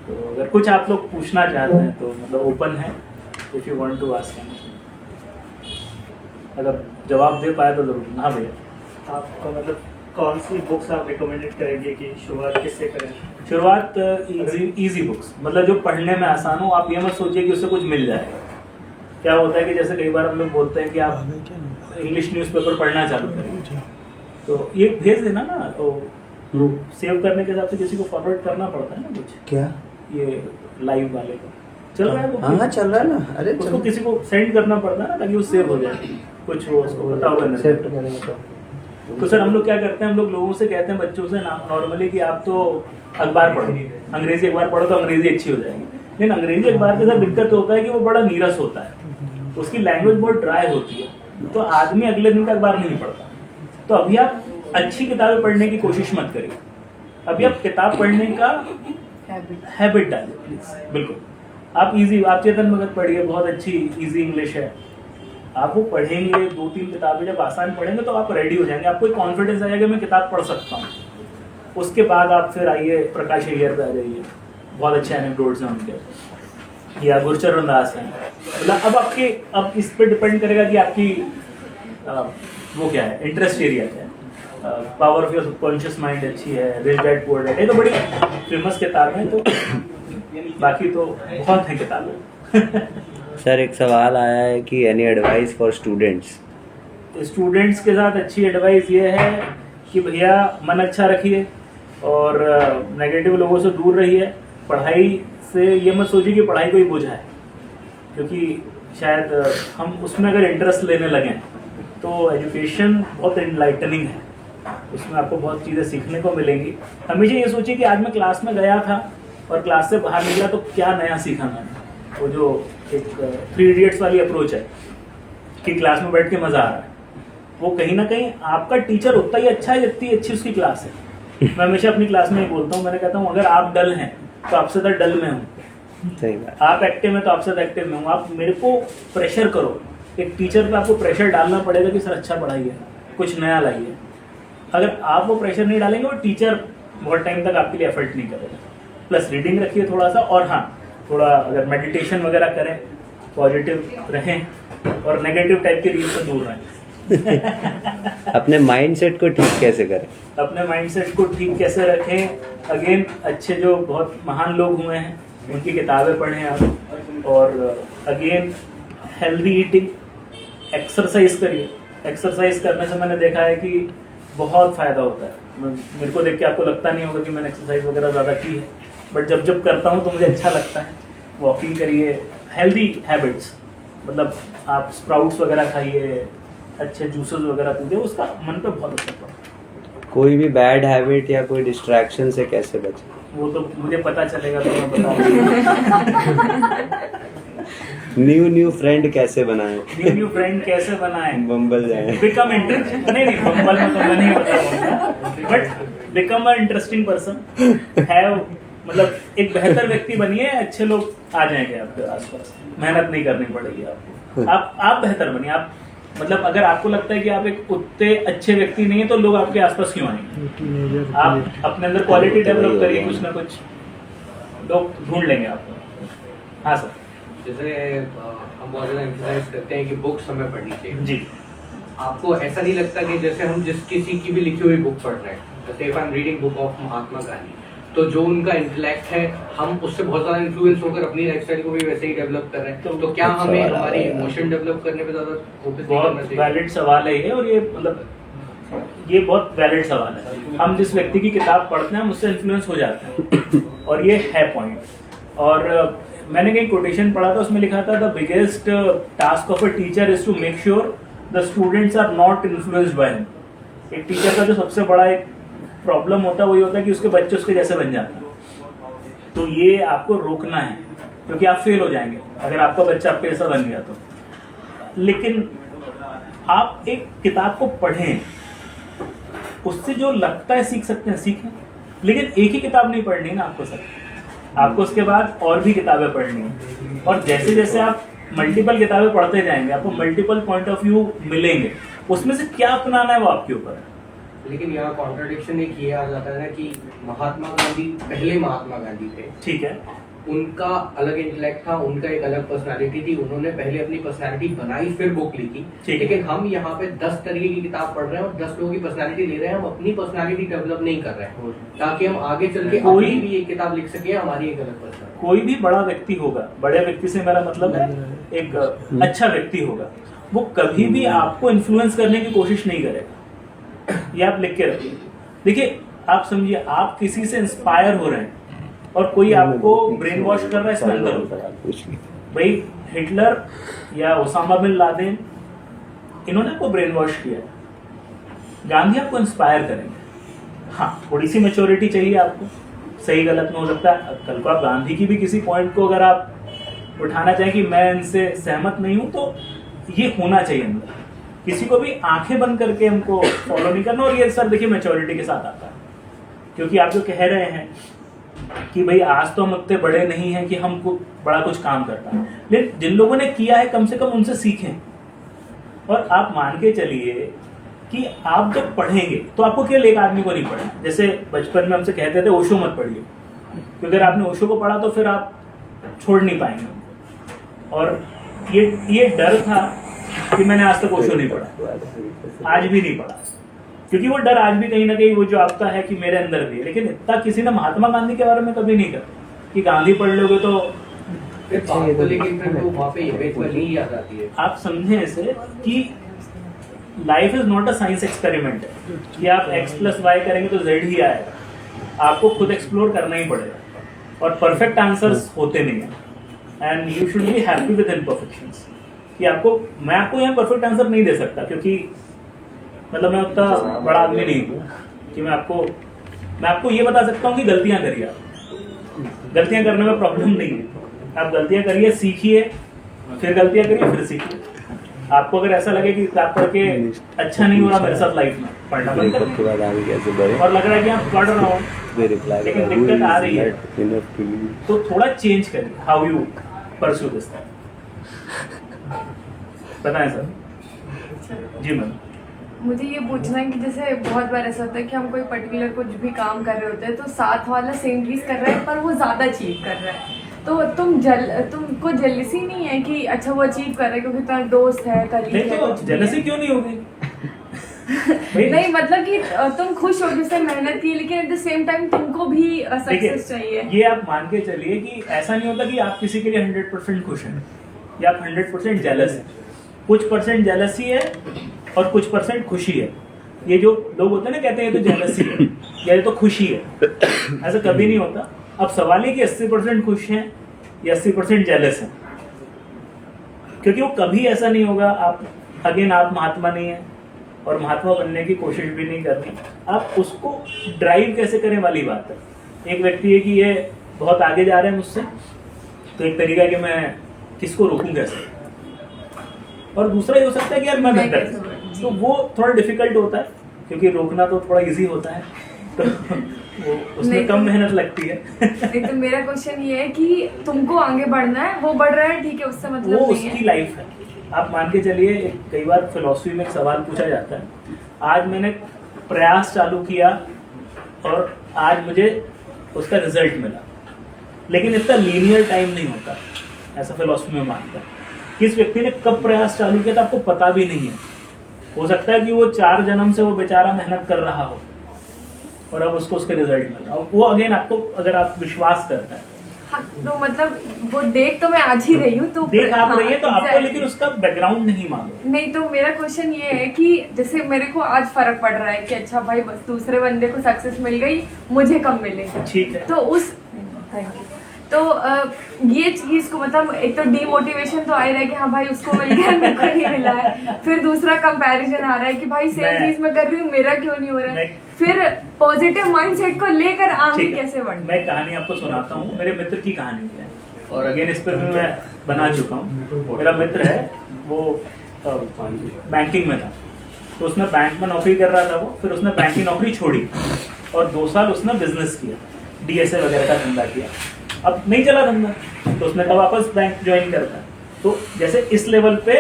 तो अगर कुछ आप लोग पूछना चाहते हैं तो मतलब ओपन है, if you want to ask anything. अगर जवाब दे पाए तो जरूर। हाँ भैया, आपका मतलब कौन सी बुक्स आप रिकमेंडेड करेंगे कि शुरुआत किससे करें? शुरुआत इजी बुक्स, मतलब जो पढ़ने में आसान हो। आप ये मत सोचिए कि उससे कुछ मिल जाएगा। क्या होता है कि जैसे कई बार हम लोग बोलते हैं कि आप इंग्लिश न्यूज़पेपर पढ़ना चालू करें, तो ये भेज देना ना, तो सेव करने के हिसाब से किसी को फॉरवर्ड करना पड़ता है ना कुछ। क्या ये लाइव वाले का चल रहा है वो? हाँ चल रहा है ना। अरे उसको किसी को सेंड करना पड़ता है ना, ताकि वो सेव हो जाए। कुछ वो उसको पता होगा एक्सेप्ट करेंगे तो सर हम लोग क्या करते हैं, हम लोग लोगों से कहते हैं, बच्चों से नॉर्मली कि आप तो अखबार पढ़ो, अंग्रेजी अखबार पढ़ो तो अंग्रेजी अच्छी हो जाएगी। लेकिन अंग्रेजी अखबार के साथ दिक्कत होता है कि वो बड़ा नीरस होता है, उसकी लैंग्वेज बहुत ड्राई होती है, तो आदमी अगले दिन का अखबार नहीं पढ़ता। तो अभी आप अच्छी किताबें पढ़ने की कोशिश मत करिए, अभी आप किताब पढ़ने का हैबिट डालिए प्लीज। बिल्कुल आप चेतन भगत पढ़िए, बहुत अच्छी इजी इंग्लिश है। आप वो पढ़ेंगे, 2-3 किताबें जब आसान पढ़ेंगे तो आप रेडी हो जाएंगे, आपको एक कॉन्फिडेंस आएगा मैं किताब पढ़ सकता हूँ। उसके बाद आप फिर आइए प्रकाश अय्यर पे आ जाइए, बहुत अच्छे एनेक्डोट्स हैं उनके, या गुरचरण दास हैं। मतलब अब इस पे डिपेंड करेगा कि आपकी वो क्या है, इंटरेस्ट एरिया क्या है। Power of your subconscious mind अच्छी है, रिच डैड पुअर डैड, ये तो बड़ी फेमस किताब है। तो बाकी तो बहुत है किताबें। सर एक सवाल आया है कि any advice for students? Students के साथ अच्छी एडवाइस ये है कि भैया मन अच्छा रखिए और नेगेटिव लोगों से दूर रहिए। पढ़ाई से ये मत सोचिए कि पढ़ाई कोई बोझ है, क्योंकि शायद हम उसमें अगर इंटरेस्ट लेने लगें तो एजुकेशन बहुत इनलाइटनिंग है, उसमें आपको बहुत चीज़ें सीखने को मिलेंगी। हमेशा ये सोचिए कि आज मैं क्लास में गया था और क्लास से बाहर निकला तो क्या नया सीखा मैंने। वो जो एक 3 इडियट्स वाली अप्रोच है कि क्लास में बैठ के मज़ा आ रहा है, वो कहीं ना कहीं आपका टीचर उतना ही अच्छा है जितनी अच्छी उसकी क्लास है। मैं हमेशा अपनी क्लास में ही बोलता हूँ, मैंने कहता हूँ अगर आप डल हैं तो आपसे तो डल में हूँ, सही बात। आप एक्टिव हैं तो आपसे तो एक्टिव में हूँ। आप मेरे को प्रेशर करो, एक टीचर पे आपको प्रेशर डालना पड़ेगा कि सर अच्छा पढ़ाइए, कुछ नया लाइए। अगर आप वो प्रेशर नहीं डालेंगे वो टीचर बहुत टाइम तक आपके लिए एफर्ट नहीं करेगा। प्लस रीडिंग रखिए थोड़ा सा, और हाँ थोड़ा अगर मेडिटेशन वगैरह करें, पॉजिटिव रहें और नेगेटिव टाइप के रील से दूर रहें। अपने माइंडसेट को ठीक कैसे करें? अपने माइंडसेट को ठीक कैसे रखें? अगेन अच्छे जो बहुत महान लोग हुए हैं उनकी किताबें पढ़ें आप, और अगेन हेल्दी ईटिंग, एक्सरसाइज करिए। एक्सरसाइज करने से मैंने देखा है कि बहुत फ़ायदा होता है। मेरे को देख के आपको लगता नहीं होगा कि मैंने एक्सरसाइज वगैरह ज़्यादा की है, बट जब करता हूँ तो मुझे अच्छा लगता है। वॉकिंग करिए, हेल्दी हैबिट्स, मतलब आप स्प्राउट्स वगैरह खाइए, अच्छे जूसेस वगैरह पीजिए, उसका मन पे बहुत असर पड़ता है। कोई भी बैड हैबिट या कोई डिस्ट्रैक्शन से कैसे बचें? वो तो मुझे पता चलेगा तो मैं बताऊंगा। न्यू फ्रेंड कैसे बनाएं? न्यू फ्रेंड कैसे बनाएं? बम्बल जाए। बिकम इंटरेस्टिंग, नहीं बम्बल में तो मैं नहीं बताऊंगा, but become a interesting person है। मतलब एक बेहतर व्यक्ति बनिए, अच्छे लोग आ जाएंगे आपके आसपास, मेहनत नहीं करनी पड़ेगी आपको। आप बेहतर बनिए। आप मतलब अगर आपको लगता है कि आप एक उतने अच्छे व्यक्ति नहीं है तो लोग आपके आसपास क्यों आएंगे? आप अपने अंदर क्वालिटी डेवलप करिए, कुछ ना कुछ लोग ढूंढ लेंगे आपको। हाँ सर। जैसे हम बहुत ज़्यादा एम्फसाइज करते हैं कि बुक्स हमें पढ़नी चाहिए जी। आपको ऐसा नहीं लगता कि जैसे हम किसी की भी लिखी हुई बुक पढ़ रहे हैं, जैसे if I am reading book of Mahatma Gandhi, तो जो उनका इंटेलेक्ट है हम उससे बहुत ज़्यादा इन्फ्लुएंस होकर अपनी लाइफस्टाइल को भी वैसे ही डेवलप कर रहे हैं, तो क्या हमें हमारी इमोशन डेवलप करने पे ज़्यादा फोकस नहीं करना चाहिए? वैलिड सवाल है ये, और ये मतलब ये बहुत वैलिड सवाल है। हम जिस व्यक्ति की किताब पढ़ते हैं हम उससे इन्फ्लुएंस हो जाते हैं, और ये है पॉइंट। और मैंने कहीं कोटेशन पढ़ा था, उसमें लिखा था the biggest task of a teacher is to make sure the students are not influenced by him. एक टीचर का जो सबसे बड़ा एक प्रॉब्लम होता है वही होता है कि उसके बच्चे उसके जैसे बन जाते हैं। तो ये आपको रोकना है, क्योंकि आप फेल हो जाएंगे अगर आपका बच्चा आपके जैसा बन गया तो। लेकिन आप एक किताब को पढ़ें, उससे जो लगता है सीख सकते हैं सीखें, लेकिन एक ही किताब नहीं पढ़नी ना आपको सर, आपको उसके बाद और भी किताबें पढ़नी है। और जैसे जैसे आप मल्टीपल किताबें पढ़ते जाएंगे आपको मल्टीपल पॉइंट ऑफ व्यू मिलेंगे, उसमें से क्या अपनाना है वो आपके ऊपर है। लेकिन यहाँ कॉन्ट्रडिक्शन एक ये आ जाता है ना कि महात्मा गांधी पहले महात्मा गांधी थे, ठीक है, उनका अलग इंटेलेक्ट था, उनका एक अलग पर्सनालिटी थी, उन्होंने पहले अपनी पर्सनालिटी बनाई फिर बुक लिखी। लेकिन हम यहाँ पे 10 तरीके की किताब पढ़ रहे हैं और 10 लोगों की पर्सनालिटी ले रहे हैं, हम अपनी पर्सनालिटी डेवलप नहीं कर रहे हैं ताकि हम आगे चल के कोई भी एक किताब लिख सके हमारी एक अलग पर्सनालिटी। कोई भी बड़ा व्यक्ति होगा, बड़े व्यक्ति से मेरा मतलब है एक अच्छा व्यक्ति होगा, वो कभी भी आपको इन्फ्लुएंस करने की कोशिश नहीं करेगा। ये आप लिख के रखिए। देखिए, आप समझिए, आप किसी से इंस्पायर हो रहे हैं और कोई आपको ब्रेन वॉश कर रहा है, इसमें अंदर होता है। भाई हिटलर या ओसामा बिन लादेन, इन्होंने आपको ब्रेन वॉश किया है। गांधी आपको इंस्पायर करेंगे। हाँ, थोड़ी सी मैच्योरिटी चाहिए आपको, सही गलत में हो सकता है। कल को आप गांधी की भी किसी पॉइंट को अगर आप उठाना चाहें कि मैं इनसे सहमत नहीं हूं, तो ये होना चाहिए अंदर। किसी को भी आंखें बंद करके हमको फॉलो नहीं करना। और ये सर देखिए मैच्योरिटी के साथ आता है, क्योंकि आप जो कह रहे हैं कि भाई आज तो हम उतने बड़े नहीं हैं कि हमको बड़ा कुछ काम करता है, लेकिन जिन लोगों ने किया है कम से कम उनसे सीखें। और आप मान के चलिए कि आप जब पढ़ेंगे तो आपको केवल एक आदमी को नहीं पढ़ना। जैसे बचपन में हमसे कहते थे ओशो मत पढ़िए, क्योंकि अगर आपने ओशो को पढ़ा तो फिर आप छोड़ नहीं पाएंगे। और ये डर था कि मैंने आज तक ओशो नहीं पढ़ा, आज भी नहीं पढ़ा, क्योंकि वो डर आज भी कहीं ना कहीं वो जो आपका है कि मेरे अंदर भी है। लेकिन इतना किसी ने महात्मा गांधी के बारे में कभी नहीं कहा कि गांधी पढ़ लोगे तो लेकिन फिर वो वहाँ पे इवेंचुअली आ जाती है। आप समझें इसे कि life is not a science experiment है कि आप x+y करेंगे तो z ही आएगा। आपको खुद एक्सप्लोर करना ही पड़ेगा और परफेक्ट आंसर्स होते नहीं है। And you should be happy with imperfections. कि मैं आपको यहाँ परफेक्ट आंसर नहीं दे सकता, क्योंकि मतलब मैं उतना बड़ा आदमी नहीं हूँ कि मैं आपको ये बता सकता हूँ कि गलतियाँ करिए। आप गलतियाँ करने में प्रॉब्लम नहीं है, आप गलतियाँ करिए, सीखिए, फिर गलतियाँ करिए, फिर सीखिए। आपको अगर ऐसा लगे कि किताब पढ़ के अच्छा नहीं हो रहा मेरे साथ लाइफ में, पढ़ना बंद कर और लग रहा है कि आप पढ़ रहा हूँ लेकिन दिक्कत आ रही है, तो थोड़ा चेंज करिए हाउ यू परस्यू दिस। बताएं सर। जी मैम। मुझे ये पूछना है कि जैसे बहुत बार ऐसा होता है कि हम कोई पर्टिकुलर कुछ भी काम कर रहे होते हैं तो साथ वाला सेम चीज कर रहा है पर वो ज्यादा अचीव कर रहा है, तो तुमको जेलसी नहीं है कि अच्छा वो अचीव कर रहा है क्योंकि तुम्हारा दोस्त है, कलीग है? तो जेलसी क्यों नहीं होगी? नहीं मतलब कि तुम खुश हो जिससे मेहनत की, लेकिन एट द सेम टाइम तुमको भी सक्सेस चाहिए। ये आप मान के चलिए कि ऐसा नहीं होता कि आप किसी के लिए 100% खुश हैं या आप 100% जेलस हैं। कुछ परसेंट जेलसी है और कुछ परसेंट खुशी है। ये जो लोग होते हैं ना, कहते हैं ये तो जेलसी है या ये तो खुशी है, ऐसा कभी नहीं होता। अब सवाल है कि 80% खुश हैं या 80% जेलस हैं, क्योंकि वो कभी ऐसा नहीं होगा। आप महात्मा नहीं है और महात्मा बनने की कोशिश भी नहीं करनी। आप उसको ड्राइव कैसे करें वाली बात है। एक व्यक्ति है कि ये बहुत आगे जा रहे हैं मुझसे, तो एक तरीका है कि मैं किसको रोकूं कैसे, और दूसरा ये हो सकता है कि यार मैं बेहतर, तो वो थोड़ा डिफिकल्ट होता है क्योंकि रोकना तो थोड़ा इजी होता है, तो वो उसमें कम मेहनत लगती है। नहीं तो मेरा क्वेश्चन ये है कि तुमको आगे बढ़ना है, वो बढ़ रहा है ठीक है, उससे मतलब वो नहीं है। उसकी लाइफ है। आप मान के चलिए, कई बार फिलॉसफी में एक सवाल पूछा जाता है, आज मैंने प्रयास चालू किया और आज मुझे उसका रिजल्ट मिला, लेकिन इतना लीनियर टाइम नहीं होता, ऐसा फिलॉसफी में मानता है। किस व्यक्ति ने कब प्रयास चालू किया था आपको पता भी नहीं है। हो सकता है कि वो 4 जन्म से वो बेचारा मेहनत कर रहा हो और अब उसको उसके रिजल्ट मिला, और वो अगेन आपको अगर आप विश्वास करता है। हाँ, तो मतलब वो देख तो मैं आज ही रही हूँ, तो देख आप रही है तो आपको, exactly। लेकिन उसका बैकग्राउंड नहीं मालूम। नहीं तो मेरा क्वेश्चन ये है कि जैसे मेरे को आज फर्क पड़ रहा है कि अच्छा भाई बस दूसरे बंदे को सक्सेस मिल गई, मुझे कम मिलेगी, ठीक है, तो उस थैंक यू। तो ये चीज को मतलब एक तो डीमोटिवेशन तो आ ही रहा है कि हाँ भाई उसको मिल गया मेरे को नहीं मिला है, फिर दूसरा कंपैरिजन आ रहा है कि भाई सेम चीज मैं कर रही हूँ मेरा क्यों नहीं हो रहा है, फिर पॉजिटिव माइंडसेट को लेकर आगे कैसे बढ़ना। मैं कहानी आपको सुनाता हूँ, मेरे मित्र की कहानी है, और अगेन इस पर भी मैं बना चुका हूँ। मेरा मित्र है, वो बैंकिंग में था, तो उसने बैंक में नौकरी कर रहा था वो, फिर उसने बैंक की नौकरी छोड़ी और 2 साल उसने बिजनेस किया, DSA वगैरह का धंधा किया। अब नहीं चला धंधा, तो उसने कहा वापस बैंक ज्वाइन करता है। तो जैसे इस लेवल पे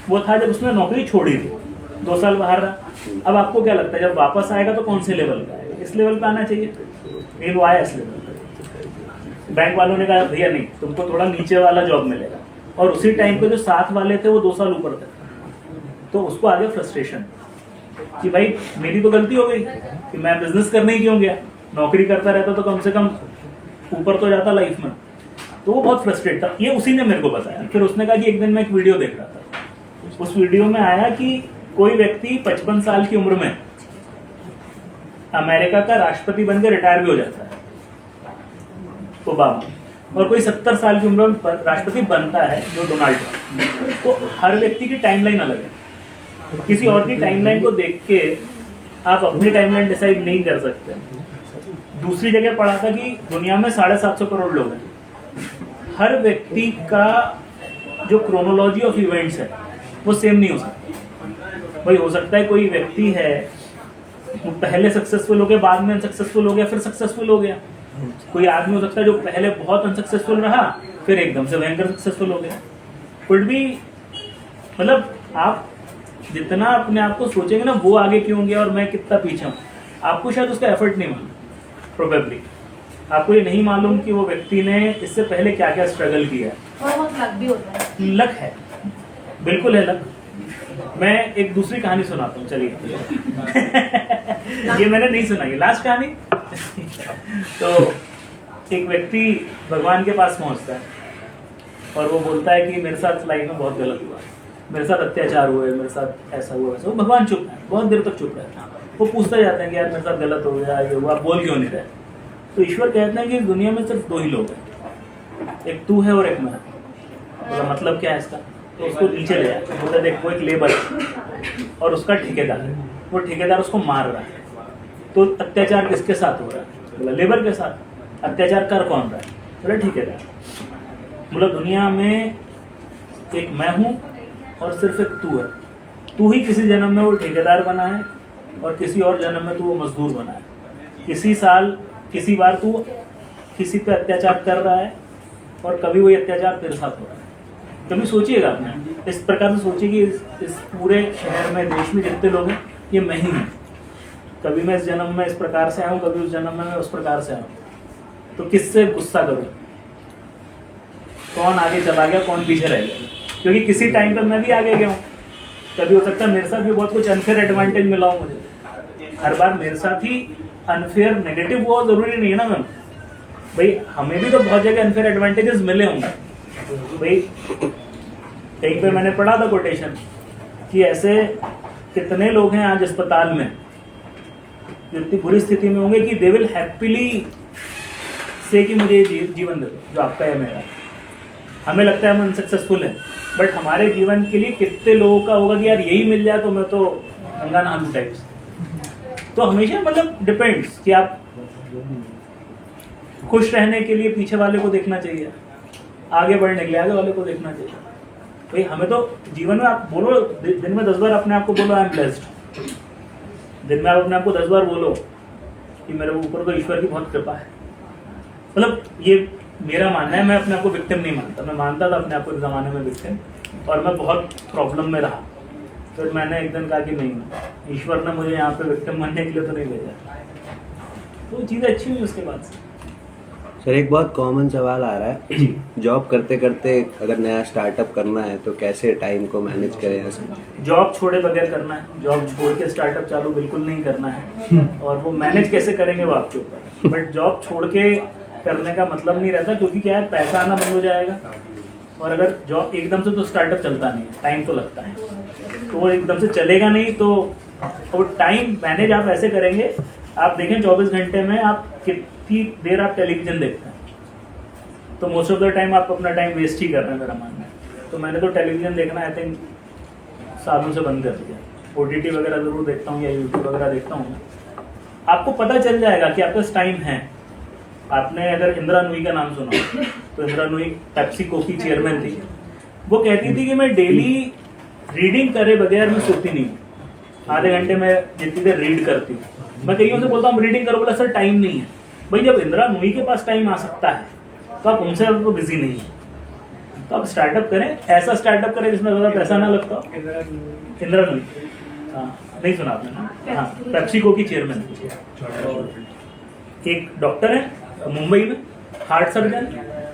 वो था जब उसने नौकरी छोड़ी थी, 2 साल बाहर रहा। अब आपको क्या लगता है जब वापस आएगा तो कौन से लेवल का आएगा? इस लेवल पे आना चाहिए। ये वो आया इस लेवल पे। बैंक वालों ने कहा भैया नहीं, तुमको थोड़ा नीचे वाला जॉब मिलेगा, और उसी टाइम पे जो साथ वाले थे वो 2 साल ऊपर थे, तो उसको आ गया फ्रस्ट्रेशन कि भाई मेरी तो गलती हो गई कि मैं बिजनेस करने ही क्यों गया, नौकरी करता रहता तो कम से कम ऊपर तो जाता लाइफ में। तो वो बहुत फ्रस्ट्रेट था। ये उसी ने मेरे को बताया। फिर उसने कहा कि एक दिन मैं एक वीडियो देख रहा था, उस वीडियो में आया कि कोई व्यक्ति 55 साल की उम्र में अमेरिका का राष्ट्रपति बनकर रिटायर भी हो जाता है, ओबामा, और कोई 70 साल की उम्र में राष्ट्रपति बनता है जो डोनाल्ड ट्रंप। तो हर व्यक्ति की टाइमलाइन अलग है। किसी और की टाइमलाइन को देख के आप अपनी टाइमलाइन डिसाइड नहीं कर सकते। दूसरी जगह पढ़ा था कि दुनिया में 750 करोड़ लोग हैं। हर व्यक्ति का जो क्रोनोलॉजी ऑफ इवेंट्स है वो सेम नहीं हो सकता। भाई हो सकता है कोई व्यक्ति है वो पहले सक्सेसफुल हो गया, बाद में अनसक्सेसफुल हो गया, फिर सक्सेसफुल हो गया। कोई आदमी हो सकता है जो पहले बहुत अनसक्सेसफुल रहा, फिर एकदम से भयंकर सक्सेसफुल हो गया। कुड भी, मतलब आप जितना अपने आप को सोचेंगे ना वो आगे क्यों गया और मैं कितना पीछे हूँ, आपको शायद उसका एफर्ट नहीं मालूम। प्रोबेबली आपको ये नहीं मालूम कि वो व्यक्ति ने इससे पहले क्या क्या स्ट्रगल किया है। और बहुत लक भी होता है। लक है, बिल्कुल है लक। मैं एक दूसरी कहानी सुनाता हूँ, चलिए। ये मैंने नहीं सुनाई, लास्ट कहानी। तो एक व्यक्ति भगवान के पास पहुंचता है और वो बोलता है कि मेरे साथ लाइफ में बहुत गलत हुआ, मेरे साथ अत्याचार हुए, मेरे साथ ऐसा हुआ वैसा। वो भगवान चुप है, बहुत देर तक चुप रहता है। वो पूछते जाते हैं कि यार मेरे साथ गलत हो गया, ये हुआ, बोल क्यों नहीं रहे? तो ईश्वर कहते हैं कि दुनिया में सिर्फ 2 ही लोग हैं, एक तू है और एक मैं। तो मतलब क्या है इसका? तो उसको नीचे ले जाते हैं, बोलते देख वो एक लेबर है और उसका ठेकेदार है, वो ठेकेदार उसको मार रहा है। तो अत्याचार किसके साथ हो रहा है? बोला लेबर के साथ। अत्याचार कर कौन रहा है? बोला ठेकेदार। बोला दुनिया में एक मैं हूँ और सिर्फ एक तू है। तू ही किसी जन्म में वो ठेकेदार बना है और किसी और जन्म में तू वो मजदूर बना है। किसी बार तू किसी पे अत्याचार कर रहा है और कभी वही अत्याचार तेरे साथ हो रहा है। कभी सोचिएगा आपने, इस प्रकार से सोचिए कि इस पूरे शहर में, देश में जितने लोग हैं ये मैं ही हूँ। कभी मैं इस जन्म में इस प्रकार से आया हूँ, कभी उस जन्म में मैं उस प्रकार से आया हूँ। तो किससे गुस्सा करूँ? कौन आगे चला गया, कौन पीछे रह गया? क्योंकि किसी टाइम पर मैं भी आगे गया हूँ। कभी हो सकता है मेरे साथ भी बहुत कुछ अनफेयर एडवांटेज मिला हो मुझे। हर बार मेरे साथ ही अनफेयर नेगेटिव वो जरूरी नहीं है ना मैम। भाई हमें भी तो बहुत जगह अनफेयर एडवांटेजेस मिले होंगे। भाई कहीं पे मैंने पढ़ा था कोटेशन कि ऐसे कितने लोग हैं आज अस्पताल में जो इतनी बुरी स्थिति में होंगे कि दे विल हैप्पीली से कि मुझे जीवन दे दो जो आपका है मेरा। हमें लगता है हम अनसक्सेसफुल हैं, बट हमारे जीवन के लिए कितने लोगों का होगा कि यार यही मिल जाए तो मैं तो गंगा नहा टाइप्स। तो हमेशा मतलब डिपेंड्स कि आप खुश रहने के लिए पीछे वाले को देखना चाहिए, आगे बढ़ने के लिए आगे वाले को देखना चाहिए। भाई हमें तो जीवन में आप बोलो दिन में 10 बार अपने आप को बोलो आई एम ब्लेस्ड। दिन में आप अपने आप को 10 बार बोलो कि मेरे ऊपर तो ईश्वर की बहुत कृपा है। मतलब ये मेरा मानना है, मैं अपने आप को विक्टिम नहीं मानता। मैं मानता था अपने आप को इस जमाने में विक्टिम, और मैं बहुत प्रॉब्लम में रहा। फिर मैंने एक दिन कहा कि नहीं, ईश्वर ने मुझे यहाँ पे विक्टिम बनने के लिए तो नहीं भेजा। तो चीज़ें अच्छी हुई उसके बाद से। सर एक बहुत कॉमन सवाल आ रहा है, जॉब करते करते अगर नया स्टार्टअप करना है तो कैसे टाइम को मैनेज करें? ऐसे जॉब छोड़े बगैर करना है, जॉब छोड़ के स्टार्टअप चालू बिल्कुल नहीं करना है। और वो मैनेज कैसे करेंगे वो आपके ऊपर। बट जॉब छोड़ के करने का मतलब नहीं रहता, क्योंकि क्या है पैसा आना बंद हो जाएगा। और अगर जॉब एकदम से तो स्टार्टअप चलता नहीं है, टाइम तो लगता है। तो वो एकदम से चलेगा नहीं। तो टाइम मैनेज आप ऐसे करेंगे, आप देखें 24 घंटे में आप कितनी देर आप टेलीविजन देखते हैं, तो मोस्ट ऑफ द टाइम आप अपना टाइम वेस्ट ही कर रहे हैं मेरा मानना है। तो मैंने तो टेलीविजन देखना आई थिंक सालों से बंद कर दिया। OTT वगैरह जरूर देखता हूँ या यूट्यूब वगैरह देखता हूँ। आपको पता चल जाएगा कि आपके पास टाइम है। आपने अगर इंदिरा नूई का नाम सुना तो इंदिरा नूई पेप्सिको की चेयरमैन थी। वो कहती थी कि मैं डेली रीडिंग करे बगैर मैं सोती नहीं हूँ। आधे घंटे में जितनी देर रीड करती हूँ। मैं कईयों से बोलता हूँ रीडिंग करो, बोला सर टाइम नहीं है। भाई जब इंदिरा नूई के पास टाइम आ सकता है तो आप उनसे तो बिजी नहीं है। तो आप स्टार्टअप करें, ऐसा स्टार्टअप करें जिसमें ज़्यादा पैसा ना लगता हो। इंदिरा नूई नहीं सुना आपने ना? हाँ, पेप्सिको की चेयरमैन। और एक डॉक्टर है मुंबई में, हार्ट सर्जन,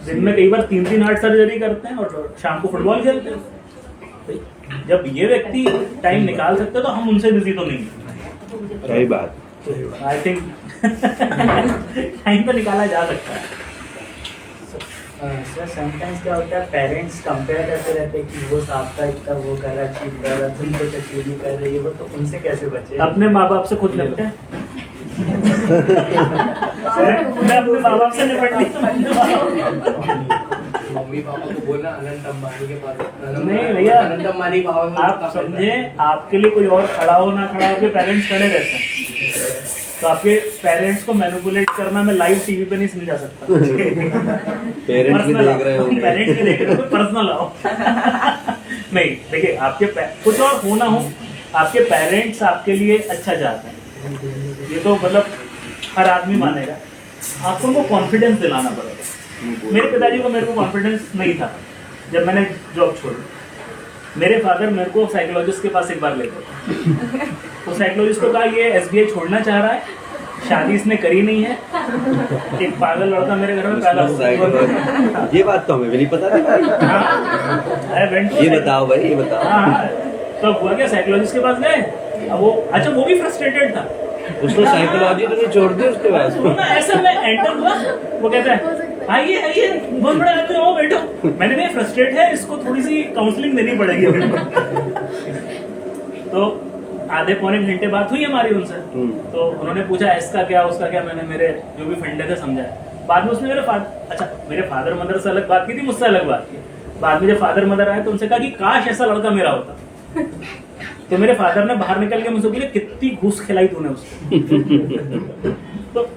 दिन में कई बार 3 हार्ट सर्जरी करते हैं और शाम को फुटबॉल खेलते हैं। जब ये व्यक्ति टाइम निकाल सकते हैं तो हम उनसे बिजी तो नहीं। सही बात। आई थिंक टाइम तो निकाला जा सकता है। सर समटाइम्स क्या होता है, पेरेंट्स कंपेयर करते रहते हैं कि वो आपका इतना वो कर रहा है, अचीव कर रहा है, तुम कुछ अचीव नहीं कर रही हो, तो उनसे कैसे बचे? अपने माँ बाप से खुद निपटे। मैं अपने माँ बाप से निपट नहीं मम्मी पापा को बोलना अनंत अंबानी के पास। नहीं भैया, अनंत अंबानी पापा आप समझे, आपके लिए कोई और खड़ा हो ना खड़ा हो के पेरेंट्स खड़े रहते हैं, तो आपके पेरेंट्स को मैनिपुलेट करना मैं लाइव टीवी पे नहीं समझा सकता। पेरेंट्स भी देख रहे होंगे। पेरेंट्स भी देख रहे होंगे, पर्सनल आओ। नहीं देखिए, आपके कुछ और हो ना हो, आपके पेरेंट्स आपके लिए अच्छा चाहते हैं, ये तो मतलब हर आदमी मानेगा। आपको उनको कॉन्फिडेंस दिलाना पड़ेगा। मेरे पिताजी को मेरे को कॉन्फिडेंस नहीं था जब मैंने जॉब छोड़ी। मेरे फादर मेरे को साइकोलॉजिस्ट के पास एक बार ले गए। तो साइकोलॉजिस्ट को कहा ये SBI छोड़ना चाह रहा है, शादी इसने करी नहीं है, एक पागल लड़का मेरे घर में पैदा हुआ। ये बात तो हमें भी नहीं पता था। ये बताओ भाई, ये बताओ। तो हुआ क्या, साइकोलॉजिस्ट के पास गए। अब वो अच्छा, वो भी फ्रस्ट्रेटेड था। उसको साइकोलॉजी तो छोड़ दी उसके बाद। ऐसा मैं एंटर हुआ, वो कहता है आइए आइए बहुत बड़ा आदमी हो, बैठो। मैंने कहा फ्रस्ट्रेट है, इसको थोड़ी सी काउंसलिंग देनी पड़ेगी अभी। तो आधे पौने घंटे बात हुई हमारी उनसे। तो उन्होंने पूछा इसका क्या उसका क्या, मैंने मेरे जो भी फंडे थे समझाया। बाद में उसने मेरे फादर मदर से अलग बात की थी, मुझसे अलग बात की। बाद में जब फादर मदर आए तो उनसे कहा कि काश ऐसा लड़का मेरा होता। तो मेरे फादर ने बाहर निकल के मुझसे बोले कितनी घूस खिलाई तूने उसको। तो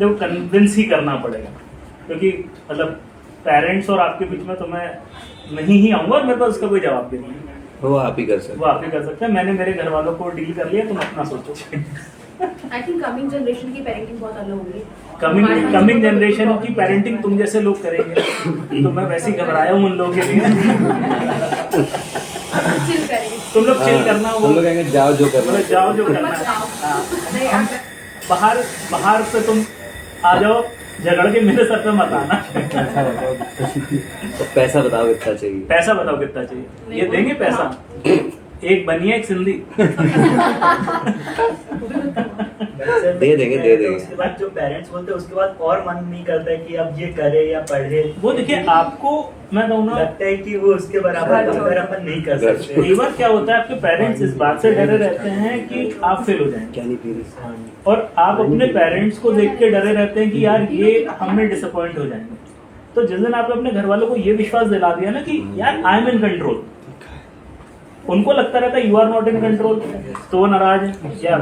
जब कन्विंस ही करना पड़ेगा, क्योंकि मतलब पेरेंट्स और आपके बीच में तो मैं नहीं ही आऊंगा, मेरे पास उसका कोई जवाब भी नहीं है। वो आप ही कर सकते। वो आप ही कर सकते हैं। मैंने मेरे घर वालों को डील कर लिया, तुम अपना सोचो। आई थिंक कमिंग जनरेशन की पेरेंटिंग बहुत अलग होगी। कमिंग जनरेशन की पेरेंटिंग तुम जैसे लोग करेंगे, तो मैं वैसे ही घबराया हूँ उन लोगों के लिए। चिल करेंगे। तुम लोग चिल करना, वो हम लोग कहेंगे जाओ जो करना। जाओ जो करना है। बाहर से तुम आ जाओ, झगड़ के मेरे सर पे मत आना। तो पैसा बताओ कितना चाहिए। पैसा बताओ कितना चाहिए, ये देंगे पैसा। एक बनिया एक सिंधी। दे देंगे। उसके बाद जो पेरेंट्स बोलते हैं उसके बाद और मन नहीं करता है कि अब ये करे या पढ़े। वो देखिए, आपको मैं कहूँ ना, लगता है कि वो उसके बराबर कंपेयर अपन नहीं कर सकते। कई बार क्या होता है, आपके पेरेंट्स इस बात से डरे रहते हैं कि आप फेल हो जाएंगे, क्या नहीं पी रही। और आप अपने पेरेंट्स को देख के डरे रहते हैं कि यार ये हमें डिसअपॉइंट हो जाएंगे। तो जिस दिन आपने अपने घर वालों को ये विश्वास दिला दिया ना कि यार आई एम इन कंट्रोल, उनको लगता रहता है you are not in control, तो वो नाराज है या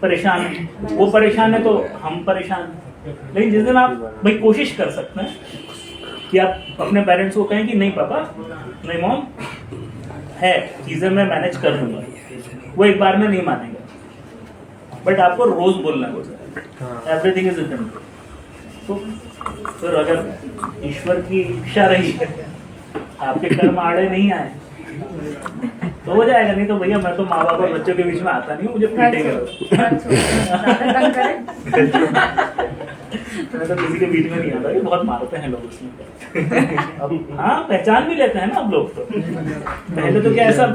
परेशान है। वो परेशान है तो हम परेशान हैं। लेकिन जिस दिन आप भाई कोशिश कर सकते हैं कि आप अपने पेरेंट्स को कहें कि नहीं पापा, नहीं मॉम, है चीजें मैं मैनेज कर लूंगा, वो एक बार में नहीं मानेंगे, बट आपको रोज बोलना होगा एवरीथिंग इज इन कंट्रोल। तो फिर अगर ईश्वर की इच्छा रही, आपके कर्म आड़े नहीं आए, तो हो जाएगा। नहीं तो भैया मैं तो माँ बाप और बच्चों के बीच में आता नहीं हूँ, मुझे पीटेंगे। मैं तो किसी के बीच में नहीं आता, बहुत मारते हैं लोग उसमें। अब हाँ, पहचान भी लेते हैं ना अब लोग। तो पहले तो क्या ऐसा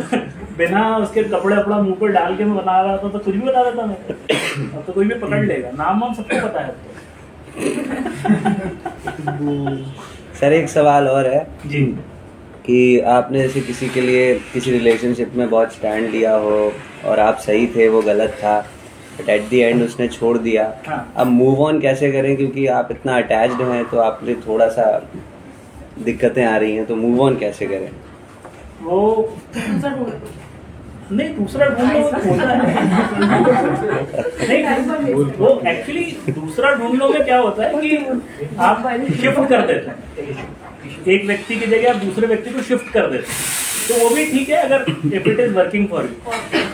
बिना उसके कपड़े अपना मुंह पर डाल के मैं बता रहा था तो कुछ भी बता देता मैं। अब तो कोई भी पकड़ लेगा, नाम वाम सबको पता है। सर एक सवाल और है जी, कि आपने जैसे किसी के लिए किसी रिलेशनशिप में बहुत स्टैंड लिया हो और आप सही थे, वो गलत था, बट एट द एंड उसने छोड़ दिया। हाँ। अब मूव ऑन कैसे करें, क्योंकि आप इतना अटैच्ड हैं तो आप लिए थोड़ा सा दिक्कतें आ रही हैं, तो मूव ऑन कैसे करें? वो नहीं, दूसरा ढूंढ लो, होता है। नहीं, वो एक्चुअली दूसरा ढूंढ लो में क्या होता है कि आप शिफ्ट कर देते हैं, एक व्यक्ति की जगह आप दूसरे व्यक्ति को शिफ्ट कर देते हैं, तो वो भी ठीक है अगर if it is working for you.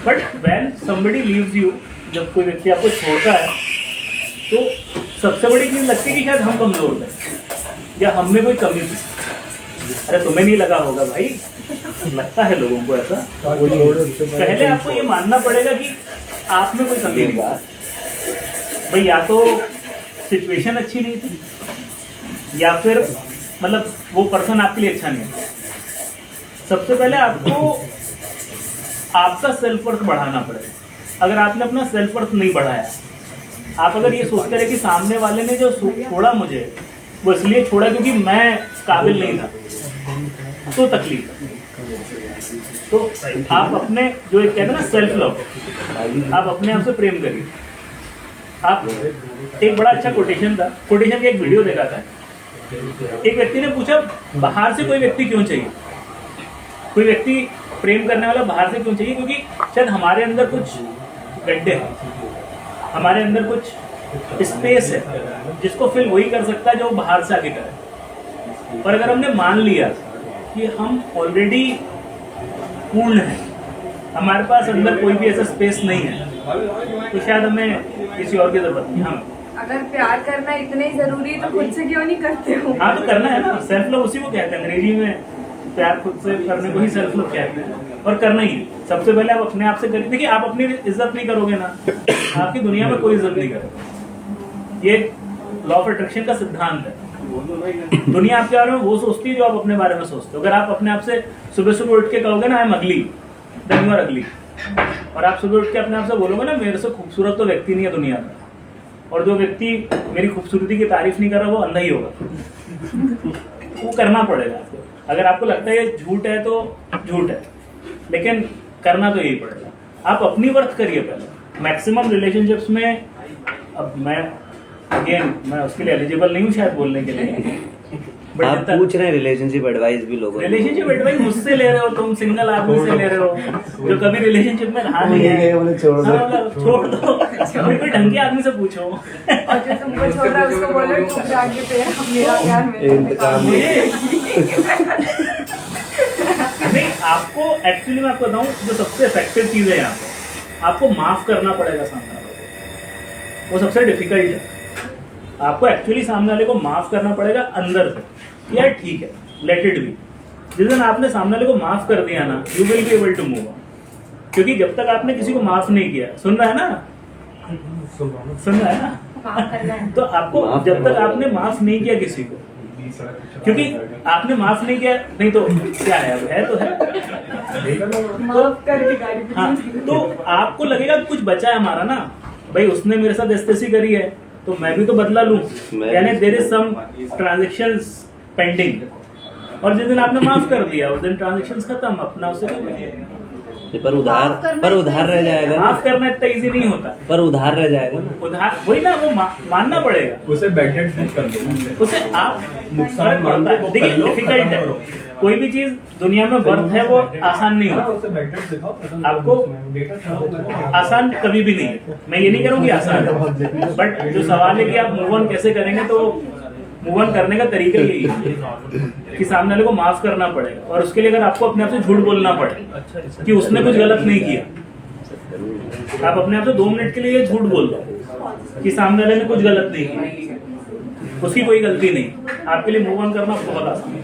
But when somebody leaves you, जब कोई व्यक्ति आपको छोड़ता है, तो सबसे बड़ी चीज लगती है कि शायद हम कमजोर हैं या हम में कोई कमी थी। अरे तुम्हें नहीं लगा होगा भाई, लगता है लोगों को ऐसा। पहले आपको ये मानना पड़ेगा कि आप में कोई कमी नहीं है भाई, या तो सिचुएशन अच्छी नहीं थी या फिर मतलब वो पर्सन आपके लिए अच्छा नहीं है। सबसे पहले आपको आपका सेल्फ वर्थ बढ़ाना पड़ेगा। अगर आपने अपना सेल्फ वर्थ नहीं बढ़ाया, आप अगर ये सोचते रहे कि सामने वाले ने जो छोड़ा मुझे वो इसलिए छोड़ा क्योंकि मैं काबिल नहीं था, तो तकलीफ है। तो आप अपने जो एक कहते हैं ना सेल्फ लव, आप अपने आप से प्रेम करिए। आप एक बड़ा अच्छा कोटेशन था, कोटेशन का एक वीडियो देखा था। एक व्यक्ति ने पूछा बाहर से कोई व्यक्ति क्यों चाहिए, कोई व्यक्ति प्रेम करने वाला बाहर से क्यों चाहिए? क्योंकि शायद हमारे अंदर कुछ गड्ढे हैं, हमारे अंदर कुछ स्पेस है जिसको फिल वही कर सकता है जो बाहर से आके करे। पर अगर हमने मान लिया कि हम ऑलरेडी पूर्ण हैं, हमारे पास अंदर कोई भी ऐसा स्पेस नहीं है, तो शायद हमें किसी और की जरूरत नहीं। हम अगर प्यार करना इतना ही जरूरी है तो खुद से क्यों नहीं करते हो? हाँ, तो करना है ना। सेल्फ लव उसी को कहते हैं, अंग्रेजी में प्यार खुद से करने को ही सेल्फ लव कहते हैं। और करना ही सबसे पहले आप अपने आप से करिए। देखिए, आप अपनी इज्जत नहीं करोगे ना, आपकी दुनिया में कोई इज्जत नहीं करेगा। ये लॉ ऑफ अट्रैक्शन का सिद्धांत है। दुनिया आपके बारे में वो सोचती है जो आप अपने बारे में सोचते हो। अगर आप अपने आप से सुबह सुबह उठ के कहोगे ना आई एम अगली, देन यू आर अगली। और आप सुबह उठ के अपने आप से बोलोगे ना मेरे से खूबसूरत तो व्यक्ति नहीं है दुनिया में, और जो व्यक्ति मेरी खूबसूरती की तारीफ नहीं कर रहा वो अंधा ही होगा। वो करना पड़ेगा आपको। अगर आपको लगता है ये झूठ है तो झूठ है, लेकिन करना तो यही पड़ेगा। आप अपनी वर्थ करिए पहले। मैक्सिमम रिलेशनशिप्स में, अब मैं उसके लिए एलिजिबल नहीं हूँ शायद बोलने के लिए, आप पूछ रहे हैं रिलेशनशिप एडवाइस भी लोगों से। रिलेशनशिप एडवाइस मुझसे ले रहे हो, तुम सिंगल आदमी से ले रहे हो जो कभी रिलेशनशिप में रहा नहीं है। छोड़ दो, कोई ढंग के आदमी से पूछो। और जो तुमको छोड़ रहा है उसको बोलो तुम जाके पे मेरा प्यार नहीं, आपको एक्चुअली मैं आपको बताऊं जो सबसे इफेक्टिव चीज है यहाँ पे, आपको माफ करना पड़ेगा सामने वाले को। वो सबसे डिफिकल्ट है। आपको एक्चुअली सामने वाले को माफ करना पड़ेगा अंदर से। यार ठीक है, लेट इट बी। जिस दिन आपने सामने वाले को माफ कर दिया ना, you will be able to move on. क्योंकि जब तक आपने किसी को माफ नहीं किया, सुन रहा है ना, तो आपको जब तक आपने माफ नहीं किया किसी को, क्योंकि आपने माफ नहीं किया, नहीं तो क्या है, अब है तो है। माफ करके गाड़ी हाँ, तो आपको लगेगा कुछ बचा है हमारा ना, भाई उसने मेरे साथ ऐसी करी है तो मैं भी तो बदला लूं, यानी there is some transactions pending. और जिस दिन आपने माफ कर दिया उस दिन ट्रांजैक्शंस खत्म, अपना उससे पर उधार रह जाएगा। माफ करना इतना इजी नहीं होता, पर उधार रह जाएगा ना। उधार वही ना, वो मानना पड़ेगा उसे बैकएंड नहीं कर दो, उसे आप नुकसान पड़ता है। देखिए, डिफिकल्ट है कोई भी चीज दुनिया में, वर्थ है वो आसान नहीं होता। आपको आसान कभी भी नहीं है, मैं ये नहीं करूँगी आसान है, बट जो सवाल है कि आप मूव ऑन कैसे करेंगे, तो मूव ऑन करने का तरीका यही है कि सामने वाले को माफ करना पड़ेगा। और उसके लिए अगर आपको अपने आप से झूठ बोलना पड़े कि उसने कुछ गलत नहीं किया, आप अपने आप से 2 मिनट के लिए झूठ बोल दो कि सामने वाले ने कुछ गलत नहीं किया, उसकी कोई गलती नहीं, आपके लिए मूव ऑन करना बहुत आसान है।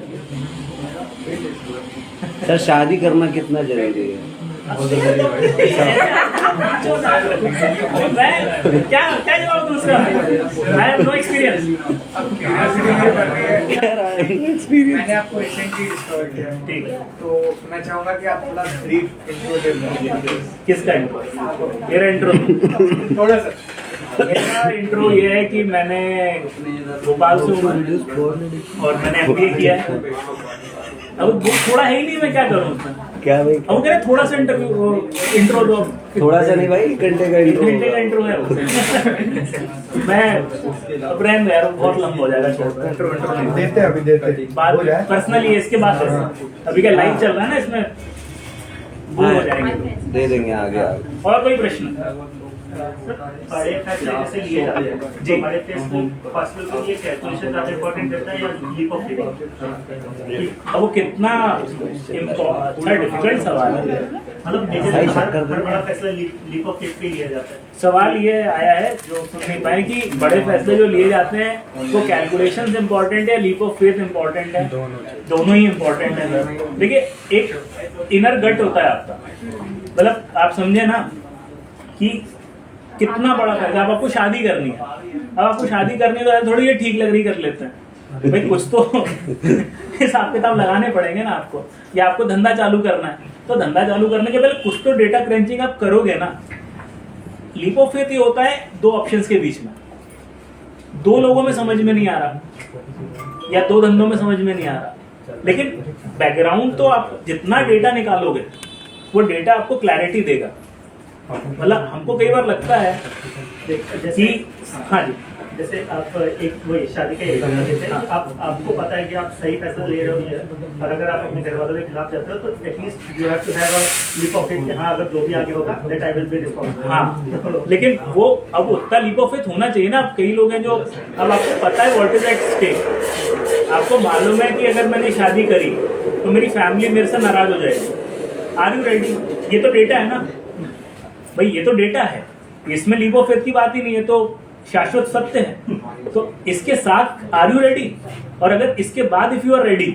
सर, शादी करना कितना जरूरी है? क्या जवाब दूँ उसका? I have no experience. मैंने आपको रिसेंटली डिस्कवर किया, ठीक है, तो मैं चाहूंगा कि आप थोड़ा ब्रीफ इंट्रो दे। किसका इंट्रो? मेरा इंट्रो थोड़ा सा मेरा इंट्रो ये है कि मैंने भोपाल से हूँ और मैंने MBA किया है। अब वो थोड़ा है ही नहीं, मैं क्या करूँ उसमें? क्या भाई? अब वो कह रहे थोड़ा सा इंट्रो दो। थोड़ा सा नहीं भाई, 1 घंटे का एक घंटे का इंट्रो है वो। मैं अब रहने दो यार, बहुत लंबा हो जाएगा। छोड़ इंट्रो नहीं देते हैं, अभी देते बात पर्सनली इसके बाद अभी क्या लाइव चल रहा है ना, इसमें बोर हो जाएंगे। दे देंगे आगे। और कोई प्रश्न? बड़े फैसले जैसे लिए जाते हैं जी। बड़े फैसलों के लिए कैलकुलेशन ज्यादा इंपॉर्टेंट रहता है या लीप ऑफ फेथ? अब वो कितना अच्छा डिफिकल्ट सवाल है। मतलब हर बड़ा फैसला लीप ऑफ फेथ पे लिया जाता है। सवाल ये आया है जो सुन नहीं पाए कि बड़े फैसले जो लिए जाते हैं वो कैलकुलेशंस इम्पोर्टेंट है, लीप ऑफ फेथ इम्पोर्टेंट है, दोनों ही इम्पोर्टेंट है सर। देखिए एक इनर गट होता है आपका, मतलब आप समझे ना कि कितना बड़ा फैसला। अब आपको शादी करनी है, अब आपको शादी करनी है तो थोड़ी ये ठीक लग रही कर लेते हैं भाई, कुछ तो हिसाब किताब लगाने पड़ेंगे ना आपको, या आपको धंधा चालू करना है तो धंधा चालू करने के पहले कुछ तो डेटा क्रंचिंग आप करोगे ना। लीप ऑफ फेथ ये होता है दो ऑप्शंस के बीच में, दो लोगों में समझ में नहीं आ रहा या दो धंधों में समझ में नहीं आ रहा, लेकिन बैकग्राउंड तो आप जितना डेटा निकालोगे वो डेटा आपको क्लैरिटी देगा। मतलब हमको कई बार लगता है कि हाँ जी, जैसे आप एक वही शादी का एग्जाम्पल देते हैं, आपको पता है कि आप सही फैसला ले रहे हो नहीं है, और अगर आप अपने घर वालों के खिलाफ जाते हो तो at least you have to have a leap of faith कि हाँ अगर जो भी आगे होगा that I will be responsible. हाँ, लेकिन वो अब उतना लीप ऑफ फेथ होना चाहिए ना। अब कई लोग हैं जो, अब आपको पता है व्हाट इज एट स्टेक, आपको मालूम है कि अगर मैंने शादी करी तो मेरी फैमिली मेरे से नाराज हो जाएगी। Are you ready? ये तो डेटा है ना भाई, ये तो डेटा है, इसमें लीप ऑफ फेथ की बात ही नहीं है, तो शाश्वत सत्य है। तो इसके साथ आर यू रेडी, और अगर इसके बाद if you are ready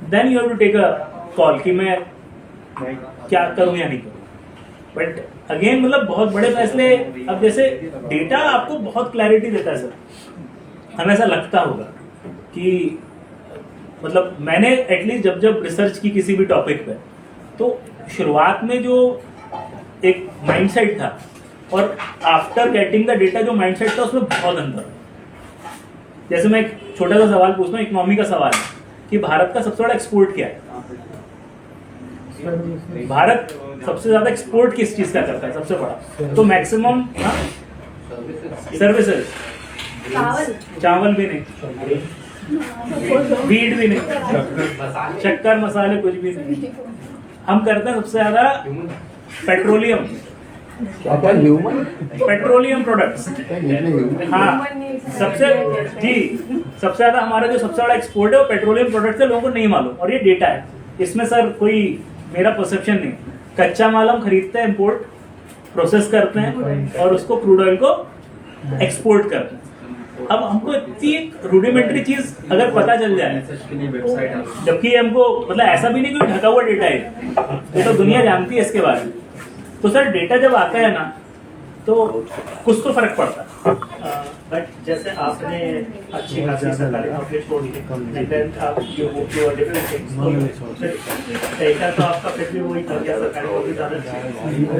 then you have to take a call कि मैं क्या करूं या नहीं करूं। बट अगेन मतलब बहुत बड़े फैसले, अब जैसे डेटा आपको बहुत क्लैरिटी देता है सर, हमें ऐसा लगता होगा कि मतलब मैंने एटलीस्ट जब रिसर्च की किसी भी टॉपिक पे, तो शुरुआत में जो एक माइंडसेट था और आफ्टर गेटिंग द डेटा जो माइंडसेट था उसमें बहुत अंतर है। जैसे मैं एक छोटा सा सवाल पूछता हूँ, इकोनॉमी का सवाल है कि भारत का सबसे बड़ा एक्सपोर्ट क्या है? भारत सबसे ज्यादा एक्सपोर्ट किस चीज का करता है सबसे बड़ा? तो मैक्सिमम सर्विसेज, चावल भी नहीं, वीट भी नहीं, शक्कर मसाले कुछ भी नहीं। हम करते हैं सबसे ज्यादा पेट्रोलियम, पेट्रोलियम प्रोडक्ट्स। हाँ, सबसे सबसे ज्यादा हमारा जो सबसे बड़ा एक्सपोर्ट है वो पेट्रोलियम प्रोडक्ट्स है, लोगों को नहीं मालूम, और ये डेटा है। इसमें सर कोई मेरा परसेप्शन नहीं, कच्चा माल हम खरीदते हैं, इंपोर्ट प्रोसेस करते हैं और उसको क्रूड ऑयल को एक्सपोर्ट करते हैं। अब हमको इतनी एक रूडिमेंट्री चीज अगर पता चल जाए, जबकि हमको मतलब ऐसा भी नहीं कोई ढका हुआ डेटा है, ये तो दुनिया जानती है इसके बारे में, तो सर डेटा जब आता है ना तो कुछ तो फर्क पड़ता है। बट जैसे आपने अच्छी खासी सरकारी नौकरी छोड़ दी, आप you move to a different things, data तो आपका फिर भी वही था, क्या सरकारी नौकरी ज्यादा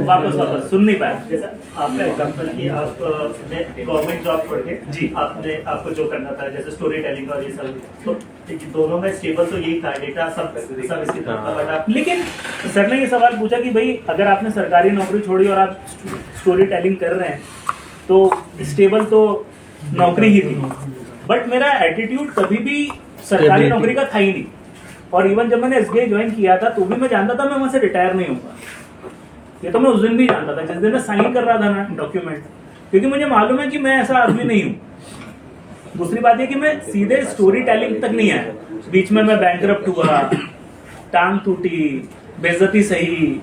वापस सुन नहीं पाया। जैसा आपका एग्जाम्पल कि आप गवर्नमेंट जॉब छोड़ के जी, आपने आपको जो करना था जैसे स्टोरी टेलिंग और ये सब, तो दोनों में स्टेबल तो यही था, डेटा सब इसकी तरफ था, बट आप लेकिन सर ने ये सवाल पूछा कि भाई अगर आपने सरकारी नौकरी छोड़ी और आप स्टोरी टेलिंग कर रहे हैं तो स्टेबल तो नौकरी ही थी, बट मेरा एटीट्यूड कभी भी सरकारी नौकरी का था ही नहीं। और इवन जब मैंने एसबीआई ज्वाइन किया था तो भी मैं जानता था मैं वहां से रिटायर नहीं होगा, ये तो मैं उस दिन भी जानता था जिस दिन मैं साइन कर रहा था ना डॉक्यूमेंट, क्योंकि मुझे मालूम है कि मैं ऐसा आदमी नहीं हूँ। दूसरी बात है कि मैं सीधे स्टोरी टेलिंग तक नहीं आया, बीच में मैं बैंकरप्ट हुआ, टांग टूटी, बेइज्जती सही,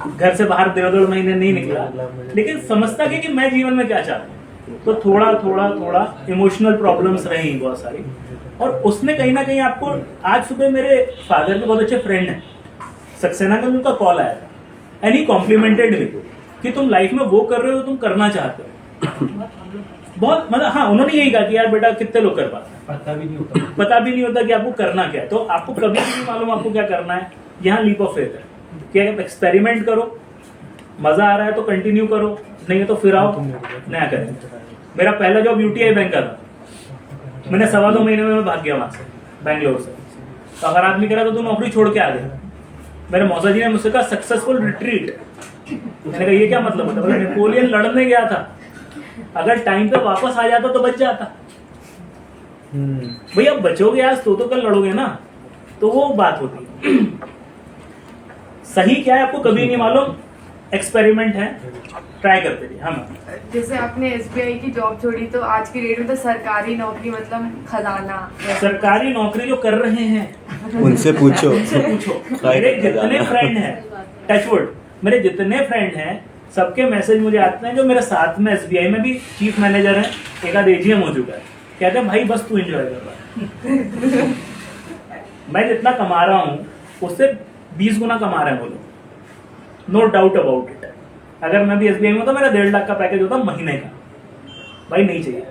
घर से बाहर 1.5 महीने नहीं निकला, लेकिन समझता कि मैं जीवन में क्या चाहता हूँ। तो थोड़ा थोड़ा थोड़ा इमोशनल प्रॉब्लम्स रही बहुत सारी, और उसने कहीं ना कहीं आपको, आज सुबह मेरे फादर के बहुत अच्छे फ्रेंड हैं सक्सेना का, उनका कॉल आया था एंड ही कॉम्प्लीमेंटेड मी कि तुम लाइफ में वो कर रहे हो तुम करना चाहते हो। बहुत मतलब हाँ, उन्होंने यही कहा कि यार बेटा कितने लोग कर पाते हैं, पता भी नहीं होता कि आपको करना क्या है। तो आपको कभी भी नहीं मालूम आपको क्या करना है। यहाँ लीप ऑफ फेथ है कि आप एक्सपेरिमेंट करो, मजा आ रहा है तो कंटिन्यू करो, नहीं है तो फिर आओ नया करें। मेरा पहला जॉब यूटीआई बैंक का था, मैंने 2.25 महीने में भाग गया वहां से, बैंगलोर से। तो अगर आदमी कह रहा तो तू नौकरी छोड़ के आ गया। मेरे मौसा जी ने मुझसे कहा सक्सेसफुल रिट्रीट, मैंने कहा ये क्या मतलब होता है? नेपोलियन लड़ने गया था, अगर टाइम पे वापस आ जाता तो बच जाता। भैया बचोगे आज तो कल लड़ोगे ना, तो वो बात होती है। सही क्या है आपको कभी नहीं मालूम, एक्सपेरिमेंट है, ट्राई करते रहिए हम। जैसे आपने एसबीआई की जॉब छोड़ी तो आज की डेट में तो सरकारी नौकरी मतलब खजाना। सरकारी नौकरी जो कर रहे हैं उनसे पूछो। उनसे पूछो। मेरे जितने फ्रेंड हैं, टचवुड, मेरे जितने फ्रेंड हैं सबके मैसेज मुझे आते हैं जो मेरे साथ में एसबीआई में भी चीफ मैनेजर हैं, एक आध एजीएम हो चुका है, कहते हैं भाई बस तू एंजॉय कर रहा है। मैं जितना कमा रहा हूँ उससे 20 गुना कमा रहे हैं वो लोग, नो डाउट अबाउट इट। अगर मैं भी एसबीआई में होता मेरा 1.5 लाख का पैकेज होता महीने का, भाई नहीं चाहिए।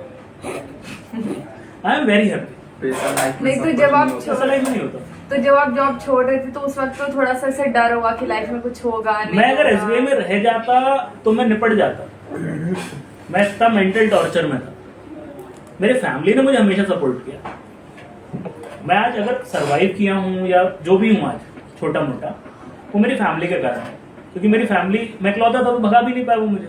I am very happy. नहीं तो जब आप ऐसा लाइफ में नहीं होता। तो जब आप जॉब छोड़ रहे थे तो उस वक्त तो थोड़ा सा ऐसे डर होगा कि लाइफ में कुछ होगा नहीं। मैं अगर होगा। एसबीआई में रह जाता तो मैं निपट जाता। मैं इतना मेंटल टॉर्चर में था। मेरे फैमिली ने मुझे हमेशा सपोर्ट किया। मैं आज अगर सरवाइव किया हूँ या जो भी हूँ आज छोटा मोटा, वो मेरी फैमिली के कारण है, क्योंकि मेरी फैमिली, मैं इकलौता था तो भगा भी नहीं पाया वो मुझे।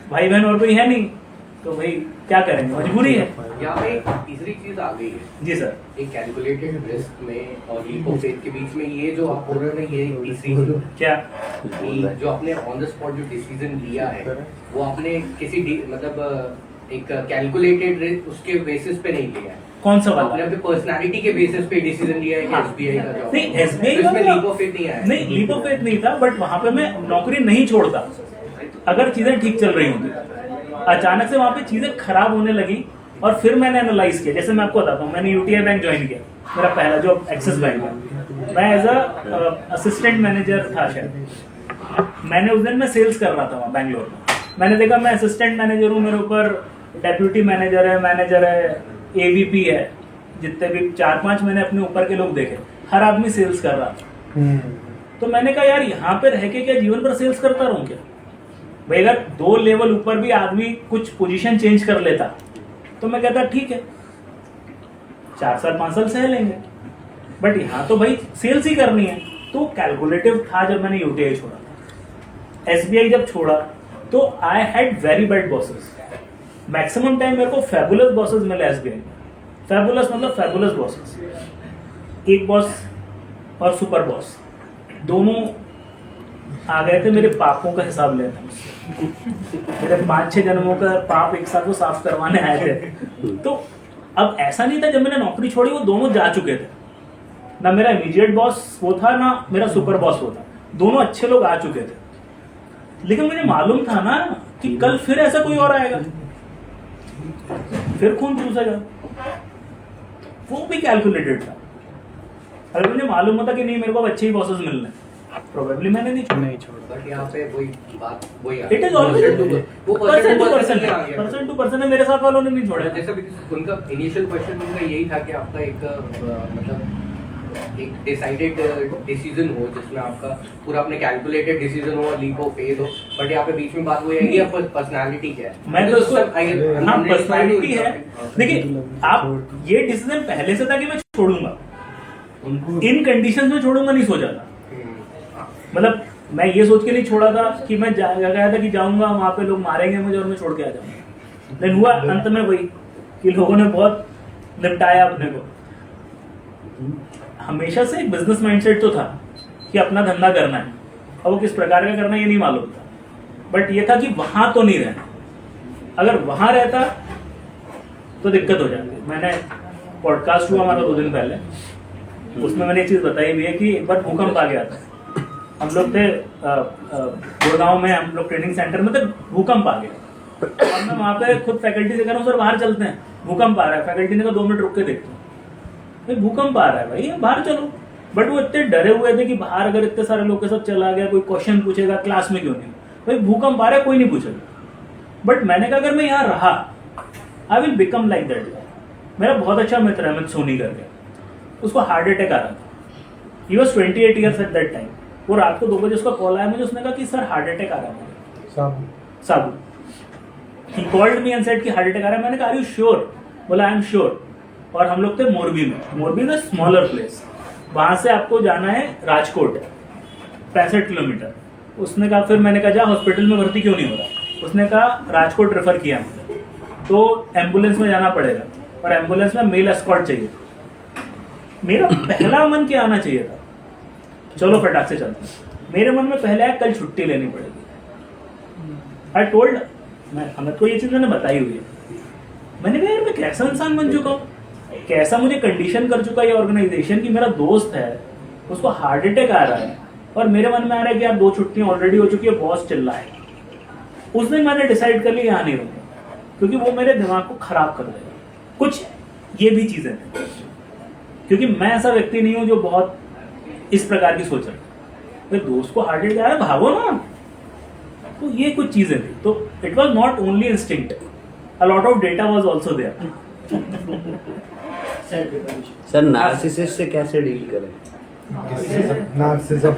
भाई बहन और कोई है नहीं, तो भाई क्या करेंगे, मजबूरी है। यहाँ पे एक तीसरी चीज आ गई है जी सर। एक कैलकुलेटेड रिस्क में और लीप ऑफ फेथ के बीच में, ये जो आप बोल रहे हो ना, ये तीसरी चीज क्या कि जो आपने ऑन द स्पॉट जो डिसीजन लिया है वो आपने किसी मतलब एक कैलकुलेटेड उसके बेसिस पे नहीं लिया है। कौन सा आपने वाला? अपने पर्सनालिटी के बेसिस पे डिसीजन लिया है कि हाँ। एसबीआई का जॉब नहीं, SBI इसमें का- लीप ऑफ फेथ नहीं आया। नहीं, लीप ऑफ फेथ नहीं था, बट वहां पे मैं नौकरी नहीं छोड़ता अगर चीजें ठीक चल रही होती। अचानक से वहां पे चीजें खराब होने लगी और फिर मैंने एनालाइज किया। जैसे मैं आपको बताता हूँ, मैंने यूटीआई बैंक ज्वाइन किया, मेरा पहला जॉब एक्सिस बैंक में। मैं एज अ असिस्टेंट मैनेजर था शायद। मैंने उस दिन मैं सेल्स कर रहा था वहाँ बैंगलोर में। मैंने देखा मैं असिस्टेंट मैनेजर हूँ, मेरे ऊपर डेप्यूटी मैनेजर है, एवीपी है, जितने भी 4-5 मैंने अपने ऊपर के लोग देखे, हर आदमी सेल्स कर रहा था। तो मैंने कहा यार यहाँ पे रह के क्या जीवन भर सेल्स करता रहूं क्या? भाई अगर 2 लेवल ऊपर भी आदमी कुछ पोजीशन चेंज कर लेता तो मैं कहता ठीक है 4 साल 5 साल सह लेंगे, बट यहाँ तो भाई सेल्स ही करनी है। तो कैलकुलेटिव था जब मैंने यूटीआई छोड़ा। एसबीआई जब छोड़ा तो I had very bad bosses. Maximum time मेरे को फैबुलस बॉसेस मिले एसबीआई में। फैबुलस मतलब फैबुलस बॉसेस। एक बॉस और सुपर बॉस दोनों आ गए थे मेरे पापों का हिसाब लेने मुझसे। मेरे 5-6 जन्मों का पाप एक साथ वो साफ करवाने आए थे। तो अब ऐसा नहीं था, जब मैंने नौकरी छोड़ी वो दोनों जा चुके थे। ना मेरा इमीडिएट बॉस वो था, ना मेरा सुपर बॉस वो था। दोनों अच्छे लोग आ चुके थे, लेकिन मुझे मालूम था ना कि कल फिर ऐसा कोई और आएगा, फिर खून चूसेगा। वो भी कैलकुलेटेड था। अगर मुझे मालूम होता कि नहीं मेरे को अब अच्छे ही बॉसेस मिलने, प्रोबेबली मैंने नहीं छोड़ा। बट यहाँ पे वही बात वही आ it is always person to person है। मेरे साथ वालों ने नहीं छोड़ा। जैसा भी उनका इनिशियल क्वेश्चन उनका यही था कि आपका एक मतलब एक डिसाइडेड डिसीजन हो जिसमें आपका पूरा अपने कैलकुलेटेड डिसीजन हो, लीप ऑफ फेथ हो, बट यहाँ पे बीच में बात वही है कि आपका पर्सनालिटी क्या है। मैं तो हाँ पर्सनालिटी है। देखिए आप ये डिसीजन पहले से था कि मैं छोड़ूंगा, इन कंडीशंस में छोड़ूंगा नहीं सोचा था। मतलब मैं ये सोच के नहीं छोड़ा था कि मैं गया था कि जाऊंगा वहां पे लोग मारेंगे मुझे और मैं छोड़ के आ जाऊंगा। लेकिन हुआ अंत में वही कि लोगों ने बहुत निपटाया अपने को। हमेशा से एक बिजनेस माइंडसेट तो था कि अपना धंधा करना है, और वो किस प्रकार का करना है ये नहीं मालूम था, बट ये था कि वहां तो नहीं रहना। अगर वहां रहता तो दिक्कत हो जाती। मैंने पॉडकास्ट हुआ हमारा 2 दिन पहले, उसमें मैंने एक चीज बताई भी है कि एक बार भूकंप आ गया था। हम लोग थे गुड़गांव में, हम लोग ट्रेनिंग सेंटर में थे, भूकंप आ गया और मैं वहां पे खुद फैकल्टी से कह रहा हूँ सर बाहर चलते हैं, भूकंप आ रहा है। फैकल्टी ने कहा 2 मिनट रुक के देखते हैं। भाई भूकंप आ रहा है भाई बाहर चलो, बट वो इतने डरे हुए थे कि बाहर अगर इतने सारे लोग के साथ चला गया कोई क्वेश्चन पूछेगा क्लास में क्यों नहीं। भाई भूकंप आ रहा है कोई नहीं पूछेगा। बट मैंने कहा अगर मैं यहाँ रहा I will become like that guy. मेरा बहुत अच्छा मित्र है अमित सोनी करके, उसको हार्ट अटैक आ रहा था। He was 28 years at that time. वो रात को 2 बजे उसका कॉल आया मुझे, उसने कहा कि सर हार्ट अटैक आ रहा है मुझे। साबू ही कॉल्ड मी एंड सेड कि हार्ट अटैक आ रहा है। मैंने कहा आर यू श्योर? बोला आई एम श्योर। और हम लोग थे मोरबी में। मोरबी इज स्मॉलर प्लेस, वहां से आपको जाना है राजकोट 65 किलोमीटर। उसने कहा, फिर मैंने कहा जा हॉस्पिटल में भर्ती क्यों नहीं हो रहा? उसने कहा राजकोट रेफर किया मुझे, तो एम्बुलेंस में जाना पड़ेगा और एम्बुलेंस में मेल एस्कॉर्ट चाहिए। मेरा पहला मन क्या आना चाहिए था चलो फटाक से चलते हैं। मेरे मन में पहले आया कल छुट्टी लेनी पड़ेगी। आई टोल्ड, मैं अमित को ये चीज मैंने बताई हुई है। मैंने कहा यार मैं कैसा इंसान बन चुका हूँ, कैसा मुझे कंडीशन कर चुका है ये ऑर्गेनाइजेशन की मेरा दोस्त है उसको हार्ट अटैक आ रहा है और मेरे मन में आ रहा है कि यार 2 छुट्टियां ऑलरेडी हो चुकी है, बॉस चिल्ला है। उस दिन मैंने डिसाइड कर लिया यहाँ नहीं रहूंगा क्योंकि वो मेरे दिमाग को खराब कर देगा। कुछ ये भी चीजें हैं क्योंकि मैं ऐसा व्यक्ति नहीं हूं जो बहुत इस प्रकार की सोच रहा है। दोस्त को हार्ट अटैक आ रहा है भागो ना, तो ये कुछ चीजें थी। तो it was not only instinct, a lot of data was also there. Sir narcissist से कैसे डील करें? नार्सिसिज्म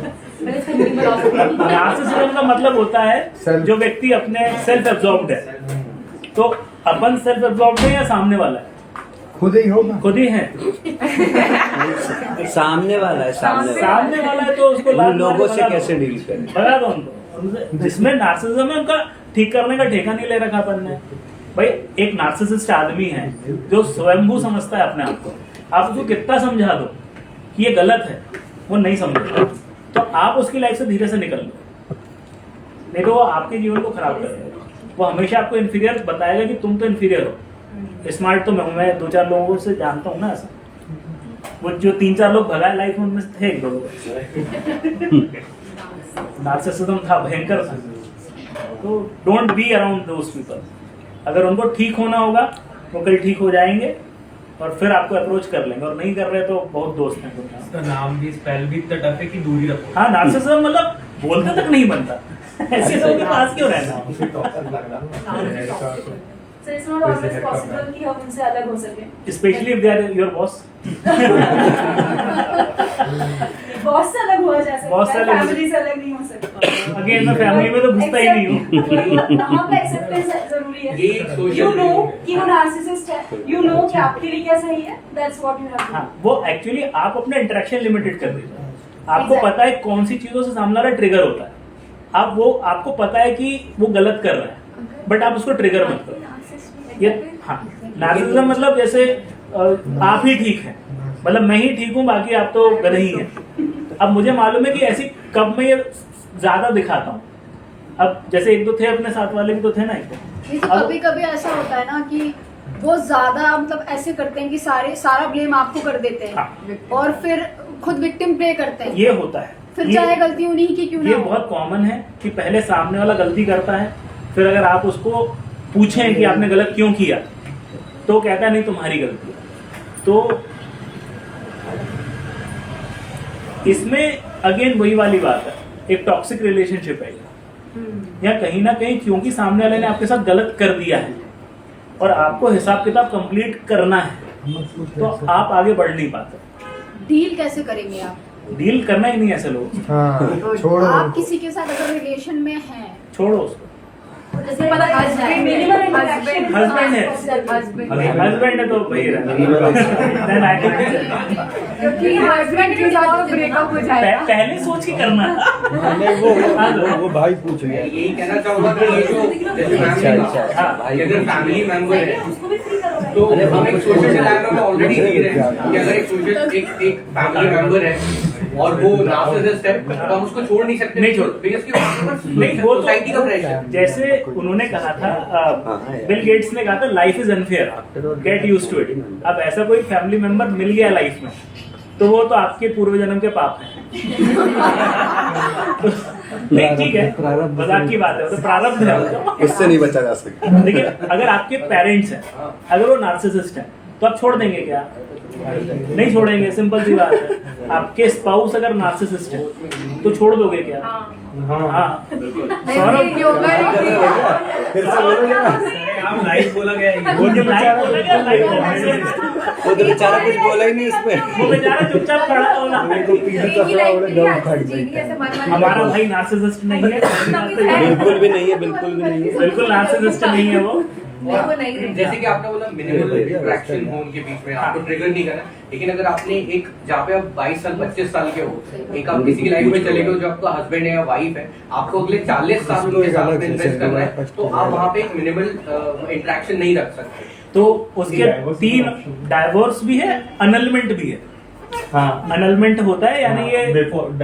नार्सिसिज्म का मतलब होता है जो व्यक्ति अपने सेल्फ एब्जॉर्ब्ड है। तो अपन सेल्फ एब्जॉर्ब्ड है या सामने वाला है? खुद ही होगा, खुद ही है। सामने वाला है, सामने वाला है तो उसको उन लोगों से कैसे डील करें? बता दो उनको जिसमें नार्सिसिज्म है उनका ठीक करने का ठेका नहीं ले रखा अपन ने। भाई एक नार्सिसिस्ट आदमी है जो स्वयंभू समझता है अपने आप को, आप उसको कितना समझा दो कि ये गलत है वो नहीं समझेगा, तो आप उसकी लाइफ से धीरे से निकल लो, नहीं तो वो आपके जीवन को खराब करेगा। वो हमेशा आपको इन्फीरियर बताएगा कि तुम तो इन्फीरियर हो, स्मार्ट तो मैं 2-4 लोगों से जानता हूँ ना ऐसा। वो जो 3-4 लोग भगाए लाइफ में उनमें से थे 1-2 लोग। नार्सिसिज्म था, भयंकर था। तो don't be around those people. अगर उनको ठीक होना होगा वो कल ठीक हो जाएंगे और फिर आपको अप्रोच कर लेंगे, और नहीं कर रहे तो बहुत दोस्त हैं उनका। उसका नाम भी स्पेल भी इतना टफ है कि दूरी रखो। हाँ, नार्सिसिज्म मतलब बोलते तक नहीं बनता। ऐसे लोगों के पास क्यों रहना? So it's not always possible कि हम उनसे अलग हो सके। Specially if they are your boss. Boss से अलग हुआ जा बॉस से सकता है, अलग- फैमिली से अलग नहीं हो सकता। अगेन मैं फैमिली में तो घुसता ही नहीं हूँ। वहाँ पे एक्सेप्टेंस जरूरी है। ये एक social You know media- कि वो नार्सिसिस्ट है, you know कि आपके लिए क्या सही है, that's what you have to do। हाँ, वो एक्चुअली आप अपने इंटरेक्शन लिमिटेड कर दीजिए। आपको Exactly. पता है कौन सी चीजों से सामने वाला ट्रिगर होता है, आपको पता है कि वो गलत कर रहा है, बट आप उसको ट्रिगर मत करो। ये हाँ, नार्सिसिज्म मतलब जैसे आप ही ठीक हैं, मतलब मैं ही ठीक हूँ बाकी आप तो गधे ही हैं। अब मुझे मालूम है कि ऐसी कब मैं ये ज्यादा दिखाता हूँ। अब जैसे 1-2 थे अपने साथ वाले भी तो थे ना एक नहीं तो कभी कभी ऐसा होता है ना कि वो ज्यादा मतलब ऐसे करते हैं कि सारा ब्लेम आपको कर देते हैं, हाँ। और फिर खुद विक्टिम प्ले करते हैं। ये होता है, फिर ये- चाहे गलती उन्हीं की क्यों ये ना हो। बहुत कॉमन है कि पहले सामने वाला गलती करता है, फिर अगर आप उसको पूछें कि आपने गलत क्यों किया तो वो कहता है नहीं तुम्हारी गलती है। तो इसमें अगेन वही वाली बात है, एक टॉक्सिक रिलेशनशिप है या कहीं ना कहीं क्योंकि सामने वाले ने आपके साथ गलत कर दिया है और आपको हिसाब किताब कंप्लीट करना है तो आप आगे बढ़ नहीं पाते। डील कैसे करेंगे आप? डील करना ही नहीं ऐसे लोग, हाँ छोड़ो। आप किसी के साथ अगर रिलेशन में हैं, छोड़ो उसको। जैसे पता मिनिमल इंटरेक्शन हस्बैंड है, हस्बैंड है तो वही क्योंकि हस्बैंड के साथ ब्रेकअप हो जाएगा। पहले सोच के करना। वो भाई पूछ गया। यही कहना चाहूंगा कि ये जो जैसे फैमिली अगर फैमिली मेंबर है उसको भी फ्री करो। तो हम एक सोशल डायलॉग में ऑलरेडी देख रहे हैं कि अगर एक सोशल एक फैमिली मेंबर है और वो नार्सिसिस्ट है तो हम उसको छोड़ नहीं सकते। नहीं छोड़। नहीं, वो सोसाइटी का प्रेशर। जैसे उन्होंने कहा था, बिल गेट्स ने कहा था life is unfair, get used to it. अब ऐसा कोई फैमिली मेंबर मिल गया लाइफ में तो वो तो आपके पूर्व जन्म के पाप हैं। नहीं ठीक है, मजाक की बात है, तो प्रारब्ध है। इससे नहीं बचा जा सकता। देखिए अगर आपके पेरेंट्स हैं, अगर वो नार्सिसिस्ट हैं तो आप छोड़ देंगे क्या? नहीं छोड़ेंगे, सिंपल सी बात है। आपके स्पाउस अगर नार्सिसिस्ट है तो छोड़ दोगे क्या? हाँ बिल्कुल। सौरभ आप लाइव बोला गया है। वो जो लाइव बोला गया, लाइव बोला गया। वो तो बेचारा कुछ बोला ही नहीं इसमें। वो बेचारा चुपचाप खड़ा होना। हमारा भाई नार्सिसिस्ट नहीं है, बिल्कुल भी नहीं है, बिल्कुल भी नहीं है। बिल्कुल नार्सिसिस्ट नहीं है वो। जैसे कि आपने बोला मिनिमल इंटरेक्शन हो उनके बीच में, आपको ट्रिगर नहीं करना। लेकिन अगर आपने एक जहाँ पे आप 22 साल 25 साल के हो, एक आप किसी की लाइफ में चले गए जो आपका हस्बैंड है या वाइफ है, आपको अगले 40 साल उनके साथ में इन्वेस्ट करना है, तो आप वहाँ पे एक मिनिमल इंटरेक्शन नहीं रख सकते। तो उसके 3 डाइवोर्स भी है, अनलमेंट भी है। हाँ अनलमेंट होता है, यानी ये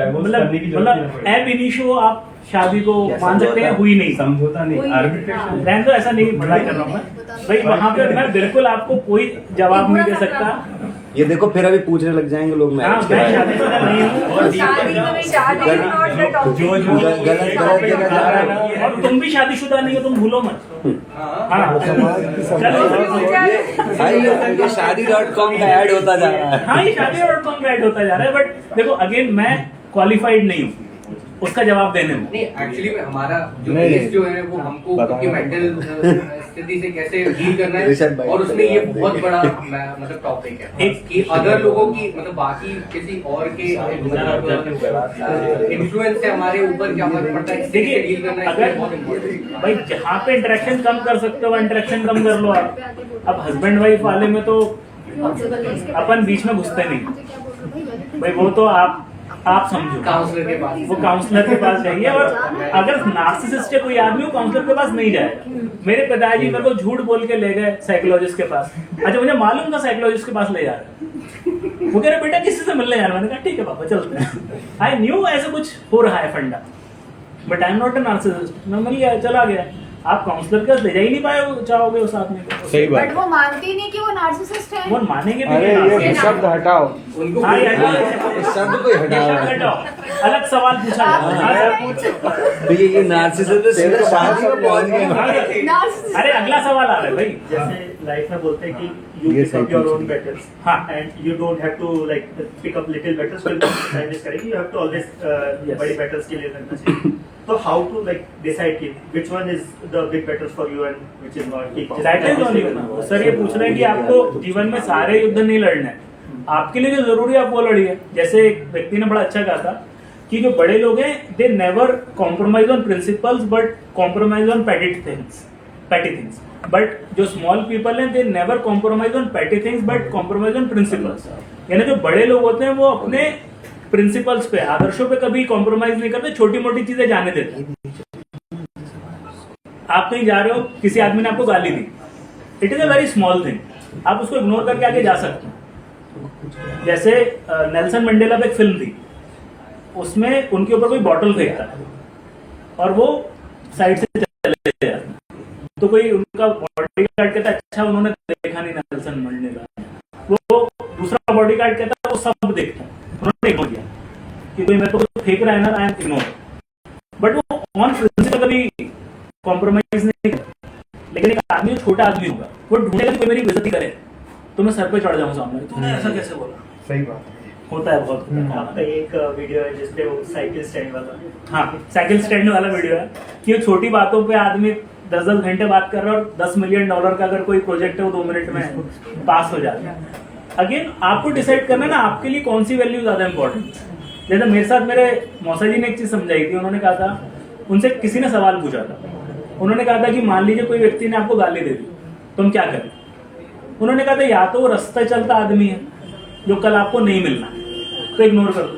मतलब एब इनिशियो आप शादी को मान सकते हैं, हुई नहीं, समझौता नहीं, आर्बिट्रेशन। रहने दो, ऐसा नहीं पढ़ाई कर रहा हूँ मैं भाई, वहाँ पे मैं बिल्कुल आपको कोई जवाब नहीं दे सकता। ये देखो फिर अभी पूछने लग जाएंगे लोग हाँ, मैरिज के मैं बारे में। शादीशुदा नहीं हूँ, शादी is not the topic. गलत जगह जा रहा है। और तुम भी शादीशुदा नहीं हो, तुम भूलो मत। हाँ चलो, भाई ये शादी.com का ऐड होता जा रहा है। हाँ ये शादी.com का ऐड होता जा रहा है, बट देखो अगेन मैं क्वालिफाइड नहीं हूँ उसका जवाब देने में। नहीं एक्चुअली में हमारा जो केस जो है वो हमको उनकी मेंटल स्थिति से कैसे डील करना है, और उसमें ये बहुत बड़ा मतलब टॉपिक है कि अगर लोगों की मतलब बाकी किसी और के इन्फ्लुएंस से हमारे ऊपर क्या फर्क पड़ता है, देखिए डील करना है अगर बहुत इम्पोर्टेंट है। भाई जहाँ पे इंटरेक्शन कम कर सकते हो इंटरेक्शन कम कर लो आप। अब हस्बैंड वाइफ वाले में तो अपन बीच में घुसते नहीं भाई, वो तो आप समझो काउंसलर के पास, वो काउंसलर के पास जाइए, और अगर नार्सिसिस्ट है कोई आदमी, वो काउंसलर के पास नहीं जाएगा। मेरे पिताजी मेरे को झूठ बोल के ले गए साइकोलॉजिस्ट के पास। अच्छा मुझे मालूम था साइकोलॉजिस्ट के पास ले जा रहे हैं, वो कह रहे बेटा किसी से मिलने जा रहा है। मैंने कहा ठीक है पापा चलते हैं। आई न्यू ऐसा कुछ हो रहा है फंडा, but I am not a narcissist. मैं मिल गया, चला गया। आप काउंसलर के पास ले जा ही नहीं पाए, चाहोगे उस आदमी को। सही बात। बट वो मानती ही नहीं कि वो नार्सिसिस्ट है। वो मानेंगे भी अरे नहीं। ये शब्द हटाओ, उनको हाँ, इस शब्द को ही ये हटाओ। शब्द हटाओ। अलग सवाल पूछा जाए। तो ये नार्सिसिज्म तो सीधा शादी में पहुंच गए। नार्सिसिस्ट। अरे अगला सवाल आ रहा है भाई। जैसे लाइफ में बोलते हैं कि you pick up your own battles, हाँ। and you don't have to like pick up little battles. So time is correct. You have to always बड़ी battles के लिए करना चाहिए। तो how to like decide कि which one is the big battles for you and which is not? That is only one. Sir ये पूछ रहे हैं कि आपको जीवन में सारे युद्ध नहीं लड़ने हैं, आपके लिए जो जरूरी है आप वो लड़िए। जैसे एक व्यक्ति ने बड़ा अच्छा कहा था कि जो बड़े लोग हैं they never compromise on principles but compromise on petty things. But जो स्मॉल पीपल हैं they never compromise on petty things but compromise on principles. यानी जो बड़े लोग होते हैं वो अपने प्रिंसिपल्स पे, आदर्शों पे कभी कॉम्प्रोमाइज नहीं करते, छोटी मोटी चीजें जाने देते हैं। आप कहीं जा रहे हो, किसी आदमी ने आपको गाली दी, it is a very small thing, आप उसको इग्नोर करके आगे जा सकते हैं। जैसे नेल्सन मंडेला पे एक फिल्म थी, उसमें उनके ऊपर कोई बॉटल फेंकता है और वो साइड से चले जाते हैं, तो कोई उनका बॉडीगार्ड कहता है अच्छा उन्होंने देखा नहीं नेल्सन मंडेला, वो दूसरा बॉडीगार्ड कहता है वो सब देखता है, उन्होंने इग्नोर किया कि कोई मेरे को फेंक रहा है ना, आई एम इग्नोर। बट वो ऑन प्रिंसिपल कभी कॉम्प्रोमाइज नहीं करता। लेकिन एक आदमी जो छोटा आदमी होगा वो ढूंढेगा कि कोई मेरी बेइज्जती करे तो मैं सर पे चढ़ जाऊंगा सामने, तूने ऐसा कैसे बोला। सही बात होता है बहुत। आपका एक वीडियो है जिसपे वो साइकिल स्टैंड वाला, हाँ साइकिल स्टैंड वाला वीडियो है कि छोटी बातों पे आदमी 10-10 घंटे बात कर रहा है और $10 मिलियन का अगर कोई प्रोजेक्ट है वो 2 मिनट में पास हो जाता है। अगेन आपको डिसाइड करना ना आपके लिए कौन सी वैल्यू ज्यादा इंपॉर्टेंट है। जैसे मेरे साथ मेरे मौसा जी ने एक चीज समझाई थी, उन्होंने कहा था, उनसे किसी ने सवाल पूछा था, उन्होंने कहा था कि मान लीजिए कोई व्यक्ति ने आपको गाली दे दी, तुम क्या करें। उन्होंने कहा था या तो वो रास्ता चलता आदमी है जो कल आपको नहीं मिलना, तो इग्नोर कर दो,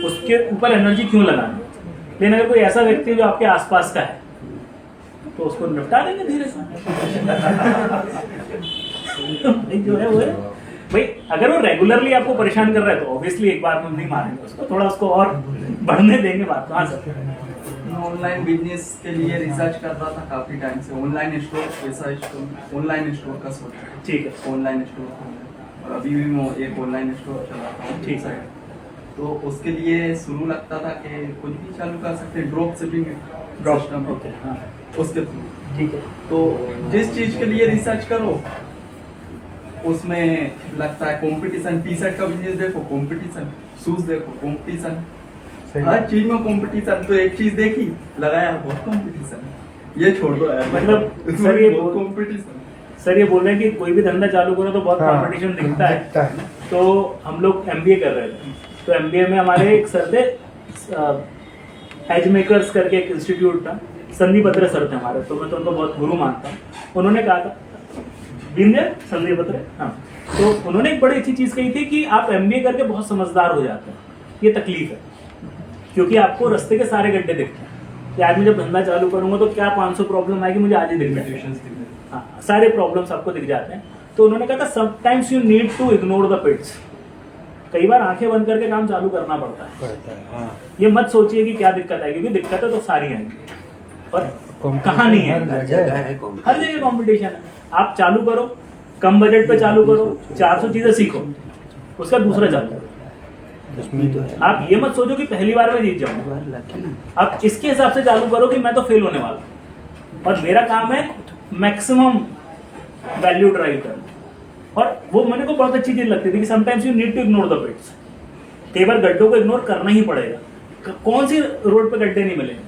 उसके ऊपर एनर्जी क्यों लगाना। लेकिन अगर कोई ऐसा व्यक्ति है जो आपके आसपास का है तो उसको निपटा देंगे धीरे से। जो है वो है भाई, अगर वो रेगुलरली आपको परेशान कर रहा है तो ऑब्वियसली एक बार में नहीं मारेंगे उसको, थोड़ा उसको और बढ़ने देंगे बात। हाँ सर, ऑनलाइन बिजनेस के लिए रिसर्च कर रहा था काफी टाइम से, ऑनलाइन स्टोर ऑनलाइन स्टोर का सोच रहा हूं। ठीक है, ऑनलाइन स्टोर, और अभी भी मैं एक ऑनलाइन स्टोर चलाता हूँ। ठीक है, तो उसके लिए शुरू लगता था कि कुछ भी चालू कर सकते हैं, ड्रॉप शिपिंग सिस्टम ओके, हाँ उसके थ्रू। ठीक है। तो जिस चीज के लिए रिसर्च करो उसमें लगता है कंपटीशन। टी शर्ट का बिजनेस देखो कंपटीशन, शूज देखो कंपटीशन, हर चीज में कंपटीशन। तो एक चीज देखी लगाया बहुत कंपटीशन, ये छोड़ दो यार, मतलब सर ये कंपटीशन। सर ये बोल रहे हैं कि कोई भी धंधा चालू करो तो बहुत कंपटीशन दिखता है। तो हम लोग MBA कर रहे थे, तो MBA में हमारे एक सर थे, एज मेकर्स करके एक इंस्टीट्यूट था, संदीप अत्रे सर थे हमारे, तो मैं तो उनको बहुत गुरु मानता हूँ। उन्होंने कहा था संदीप अत्रे, हाँ, तो उन्होंने एक बड़ी अच्छी चीज कही थी कि आप MBA करके बहुत समझदार हो जाते हैं। ये तकलीफ है क्योंकि आपको रास्ते के सारे गड्ढे दिखते हैं कि आज मैं जब धंधा चालू करूंगा तो क्या 500 प्रॉब्लम आएगी, मुझे आज ही दिख जाए। हाँ, सारे प्रॉब्लम्स आपको दिख जाते हैं। तो उन्होंने कहा था sometimes you need to ignore the pits, कई बार आंखें बंद करके काम चालू करना पड़ता है। ये मत सोचिए कि क्या दिक्कत है, क्योंकि दिक्कतें तो सारी हैं, पर कहाँ नहीं है, हर जगह कंपटीशन है। आप चालू करो, कम बजट पे चालू करो, 400 चीजें सीखो, उसका दूसरा चालू करो। आप ये मत सोचो कि पहली बार में जीत जाऊंगा, आप इसके हिसाब से चालू करो कि मैं तो फेल होने वाला हूं और मेरा काम है मैक्सिमम वैल्यू ड्राइव करना। और वो मेरे को बहुत अच्छी चीज लगती थी कि sometimes you need to ignore the pits. कई बार गड्ढों को इग्नोर करना ही पड़ेगा। कौन सी रोड पे गड्ढे नहीं मिलेंगे?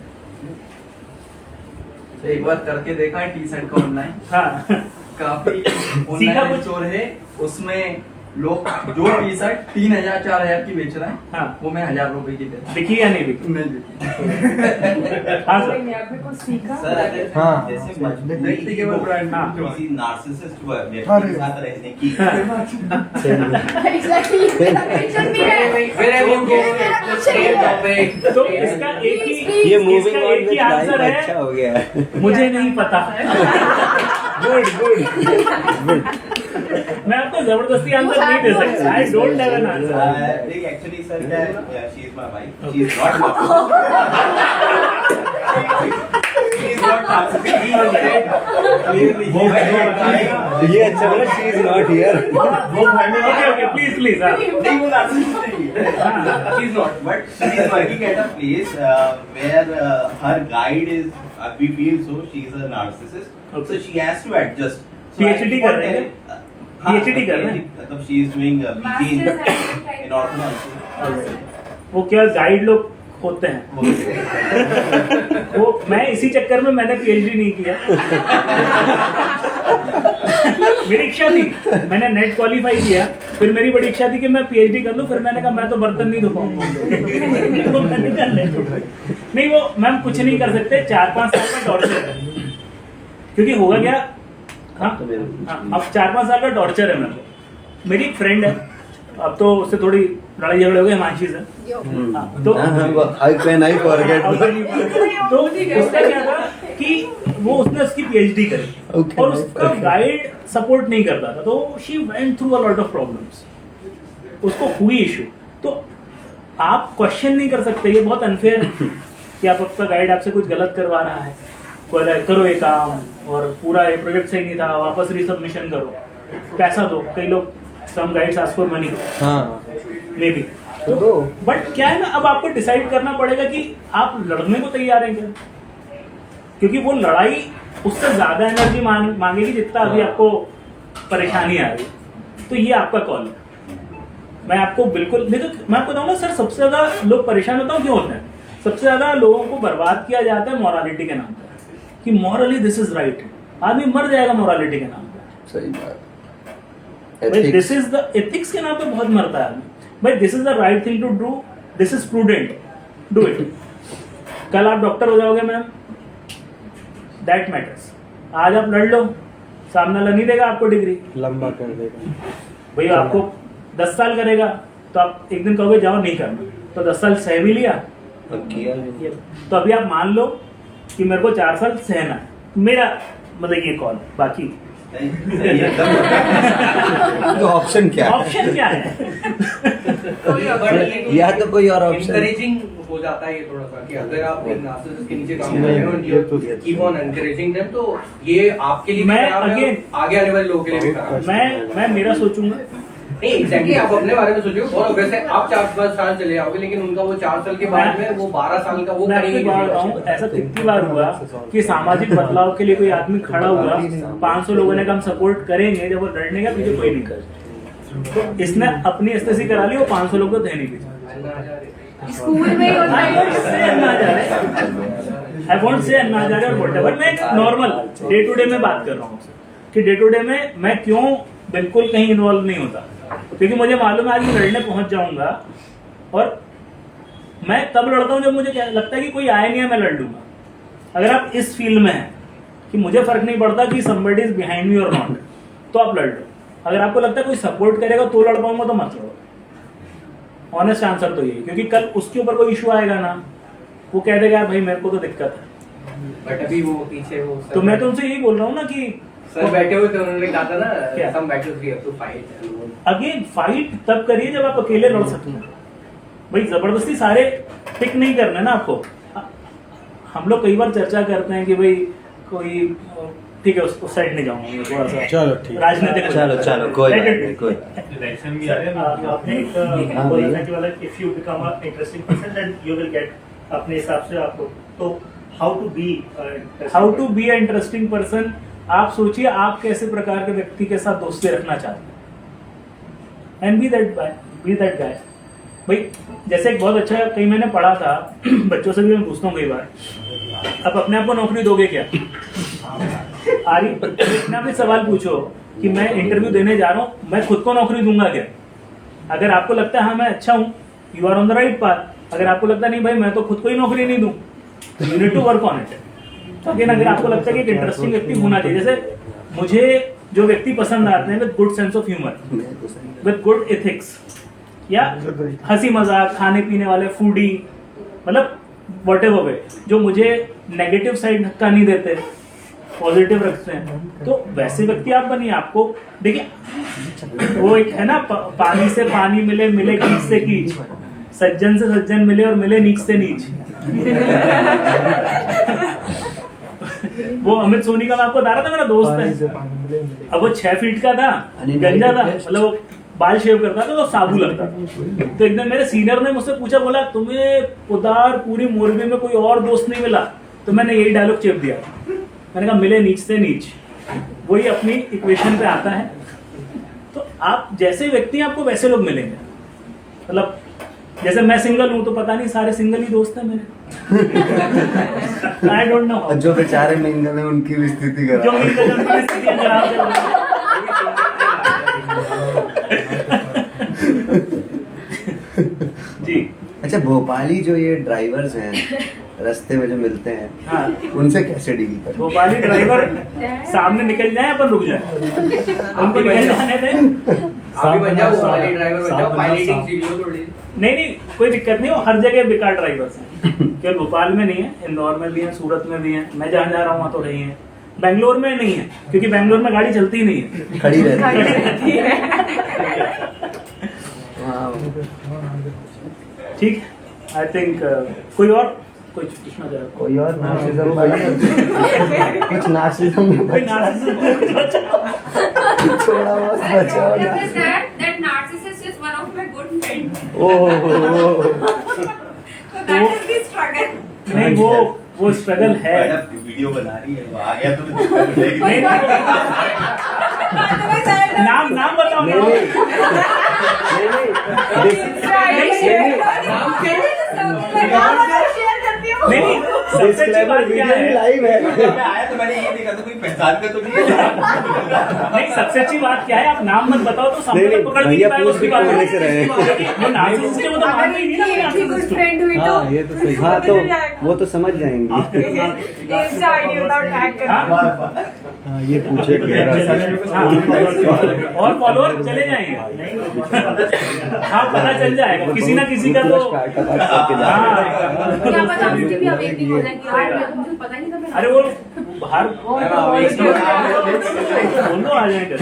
एक बार करके देखा है टी शर्ट का ऑनलाइन। हाँ काफी सीखा ऑनलाइन कुछ? स्टोर है, उसमें लोग जो टी शर्ट 3000 4000 की बेच रहे हैं, हाँ। वो मैं 1000 रुपए की दे रहा दिखी या नहीं दिखी? हूं। नहीं बिकी। हाँ सर। आपने कुछ सीखा? सर अगर हाँ। जैसे मजबूत व्यक्तिगत ब्रांड हाँ। किसी नार्सिसिस्ट व्यक्ति के साथ रहने की एग्जैक्टली टेंशन भी है। Wherever you go, same topic. तो इसका एक ही ये मूविंग इसका ऑन एक ही विद आंसर लाइफ है, अच्छा हो गया है। मुझे नहीं पता। गुड मैं आपको जबरदस्ती आंसर नहीं दे सकता. I don't have an answer. Actually sir she is my wife. She is not ये अच्छा लगा, she is not here. Okay please please. She's not, but she is working at a place where her guide is. We feel so. She is a narcissist, so she has to adjust. So PhD कर रहे हैं? PhD कर रहे हैं? मतलब she is doing PG in orthodontics. वो क्या गाइड लोग होते हैं. वो मैं इसी चक्कर में मैंने पीएचडी नहीं किया. मेरी इच्छा थी, मैंने नेट क्वालिफाई किया, फिर मेरी बड़ी इच्छा थी कि मैं पीएचडी कर लूं. फिर मैंने कहा मैं तो बर्तन नहीं धो पाऊंगा. तो मैंने कहा नहीं, वो मैम कुछ नहीं कर सकते. 4-5 साल का टॉर्चर है. क्योंकि होगा क्या, हाँ अब 4-5 साल का टॉर्चर है. मेरी एक फ्रेंड है, अब तो उससे थोड़ी लड़ाई झगड़े हो गए हिमांशी से. तो आई कैन आई फॉरगेट. तो उसका क्या था कि उसने उसकी पीएचडी करी और उसका गाइड सपोर्ट नहीं करता था. तो she went through a lot of problems. उसको हुई इशू. तो आप क्वेश्चन नहीं कर सकते. ये बहुत अनफेयर है कि आपका गाइड आपसे कुछ गलत करवा रहा है. करो ये काम और पूरा ये प्रोजेक्ट सही नहीं था, वापस रिसबमिशन करो, पैसा दो. कई लोग some guides ask for money. Maybe. तो बट क्या है ना, अब आपको डिसाइड करना पड़ेगा कि आप लड़ने को तैयार हैं क्या. क्योंकि वो लड़ाई उससे ज्यादा एनर्जी मांगेगी जितना अभी आपको परेशानी आ रही है. तो ये आपका कॉल है. मैं आपको बिल्कुल नहीं, तो मैं आपको बताऊंगा सर, सबसे ज्यादा लोग परेशान होता हूँ क्यों होते हैं. सबसे ज्यादा लोगों को बर्बाद किया जाता है मॉरलिटी के नाम पर, कि मॉरली दिस इज राइट. आदमी मर जाएगा मॉरलिटी के नाम पर. सही बात. दिस इज द एथिक्स के नाम पे बहुत मरता है आदमी. भाई this is the right thing to do, this is prudent, do it. कल आप डॉक्टर हो जाओगे मैम, दैट मैटर्स. आज आप लड़ लो, सामने वाला नहीं देगा आपको डिग्री, लंबा कर देगा. भाई आपको 10 साल करेगा तो आप एक दिन कहोगे जाओ नहीं करना. तो 10 साल सह भी लिया, तो अभी आप मान लो कि मेरे को 4 साल सहना है. मेरा मतलब ये कॉल. बाकी तो ऑप्शन क्या है? ऑप्शन क्या है. या तो कोई और ऑप्शन. encouraging हो जाता है ये थोड़ा सा, कि अगर आप नार्सिसिस्ट के नीचे काम कर रहे हो और कीप ऑन एनकरेजिंग देम, तो ये आपके लिए मैं खराब है, again- आगे आने वाले लोगों के लिए भी खराब है. मैं मेरा सोचूंगा. नहीं एग्जैक्टली, आप अपने बारे में सोचिए. बहुत ऑब्वियस है, आप 4-5 साल चले आओगे, लेकिन उनका वो 4 साल के बाद में वो 12 साल का वो मैं आपको करेंगे. बात बताऊं, ऐसा कितनी बार हुआ कि सामाजिक बदलाव के लिए कोई आदमी खड़ा हुआ, 500 लोगों ने कहा हम सपोर्ट करेंगे, जब वो लड़ने का पीछे कोई नहीं कर. तो इसने अपनी एसएससी करा ली, वो 500 लोग तो थे नहीं पीछे. स्कूल में ही होता है. आई वोंट से अन्ना जा रहे और व्हाटएवर. मैं नॉर्मल डे टू डे में बात कर रहा हूँ कि डे टू डे में मैं क्यों बिल्कुल कहीं इन्वॉल्व नहीं होता. क्योंकि मुझे मालूम है आज मैं लड़ने पहुंच जाऊंगा और मैं तब लड़ता हूं जब मुझे क्या लगता है कि कोई आया नहीं है, मैं लड़ लूंगा. अगर आप इस फील्ड में हैं कि मुझे फर्क नहीं पड़ता कि somebody is behind me or not, तो आप लड़ लो. अगर आपको लगता है कोई सपोर्ट करेगा तो लड़ पाऊंगा, तो मत लड़ो. ऑनेस्ट आंसर तो यही. क्योंकि कल उसके ऊपर कोई इशू आएगा ना, वो कह देगा भाई मेरे को तो दिक्कत है. बट अभी वो पीछे वो तो मैं तो उनसे यही बोल रहा हूँ ना कि सर बैठे हुए थे, उन्होंने कहा था ना क्या? some battles we have to fight. Again fight तब करिए जब आप अकेले लड़ सकते हैं। भाई जबरदस्ती सारे पिक नहीं करने ना आपको। हम लोग कई बार चर्चा करते हैं कि भाई कोई ठीक है उस साइड नहीं जाऊंगा थोड़ा सा चलो ठीक राजनीतिक चलो कोई बात नहीं कोई इलेक्शन भी आ रहे हैं। आपने बोला था कि मतलब if you become a interesting person then you will get अपने हिसाब से आपको। तो how to be a interesting person, आप सोचिए आप कैसे प्रकार के व्यक्ति के साथ दोस्ती रखना चाहते हैं एंड बी दैट गाय। भाई जैसे एक बहुत अच्छा कहीं मैंने पढ़ा था बच्चों से भी मैं पूछता हूँ कई बार, आप अपने आप को नौकरी दोगे क्या? आरी अपने आप सवाल पूछो कि मैं इंटरव्यू देने जा रहा हूँ, मैं खुद को नौकरी दूंगा क्या? अगर आपको लगता है हाँ मैं अच्छा हूँ, you are on the right path. अगर आपको लगता है नहीं भाई मैं तो खुद को ही नौकरी नहीं दूं, you need to work on it. Again अगर आपको लगता है कि एक इंटरेस्टिंग व्यक्ति होना चाहिए, जैसे मुझे जो व्यक्ति पसंद आते हैं with good sense of humour, with good ethics, या हंसी मजाक, खाने पीने वाले, फूडी, मतलब व्हाटएवर वे, जो मुझे नेगेटिव साइड धक्का नहीं देते, पॉजिटिव रखते हैं, तो वैसे व्यक्ति आप बनिए। आपको देखिए वो एक है ना पानी से पानी मिले, मिले कीच से कीच, सज्जन से सज्जन मिले और मिले नीच से नीच। वो अमित सोनी का मैं आपको बता रहा था, मेरा दोस्त है। अब वो 6 फीट का था, गंजा था, मतलब वो बाल शेव करता था तो साबु लगता था। तो एकदम मेरे सीनियर ने मुझसे पूछा, बोला तुम्हें उधार पूरी मोरबी में कोई और दोस्त नहीं मिला? तो मैंने यही डायलॉग चेप दिया, मैंने कहा मिले नीच से नीच, वही अपनी इक्वेशन पे आता है। तो आप जैसे व्यक्ति आपको वैसे लोग मिलेंगे। मतलब जैसे मैं सिंगल हूं तो पता नहीं सारे सिंगल ही दोस्त हैं मेरे। I don't know. जो बेचारे मिंगल हैं उनकी भी स्थिति जो मिंगल हैं उनकी स्थिति खराब है। जी अच्छा, भोपाली जो ये ड्राइवर्स हैं रास्ते में जो मिलते हैं, हाँ, उनसे कैसे डील करें? भोपाली ड्राइवर सामने निकल जाए अपन रुक जाए, उनको निकल जाने दें। आप बन जाओ भोपाली ड्राइवर, बन जाओ, पायलटिंग सीख लो थोड़ी। नहीं कोई दिक्कत नहीं, वो हर जगह बेकार ड्राइवर्स हैं। केवल भोपाल में नहीं है, इंदौर में भी है, सूरत में भी है, मैं जहाँ जा रहा हूँ वहाँ तो रही है। बेंगलोर में नहीं है क्योंकि बेंगलोर में गाड़ी चलती ही नहीं है, खड़ी रहती है। ठीक, आई थिंक कोई और कुछ पूछना चाहे? कोई और नार्सिज्म कुछ नार्सिज्म में कोई नार्सिसिज्म थोड़ा बहुत बचाओ ना। That narcissist is one of my good friends. So that is the struggle. नहीं वो स्ट्रगल है। वीडियो बना रही है, वो आ गया तो नहीं नाम बताओ नहीं सबसे अच्छी बात क्या है, लाइव है। मैं आया तो मैंने ये देखा तो कोई पहचान का तो नहीं है। नहीं सबसे अच्छी बात क्या है, आप नाम मत बताओ तो सामने नहीं, पकड़ भैया नहीं पाएगा, पूछ उसकी भी बात पूछने से रहे। वो नार्सिसिस्ट है, वो तो मानते ही नहीं ना इतनी गुड नार्सिसिस्ट। फ्रेंड हुई तो हाँ ये तो सही। हाँ तो वो तो समझ जाएंगे। Insta ID without tag करना। हाँ ये पूछे और फॉलोअर चले जाएंगे। हाँ पता चल जाएगा किसी ना किसी का तो। क्या पता मुझे भी अवेकनिंग हो जाए कि यार मुझे पता नहीं था मैं। अरे वो बाहर दोनों आ जाएंगे,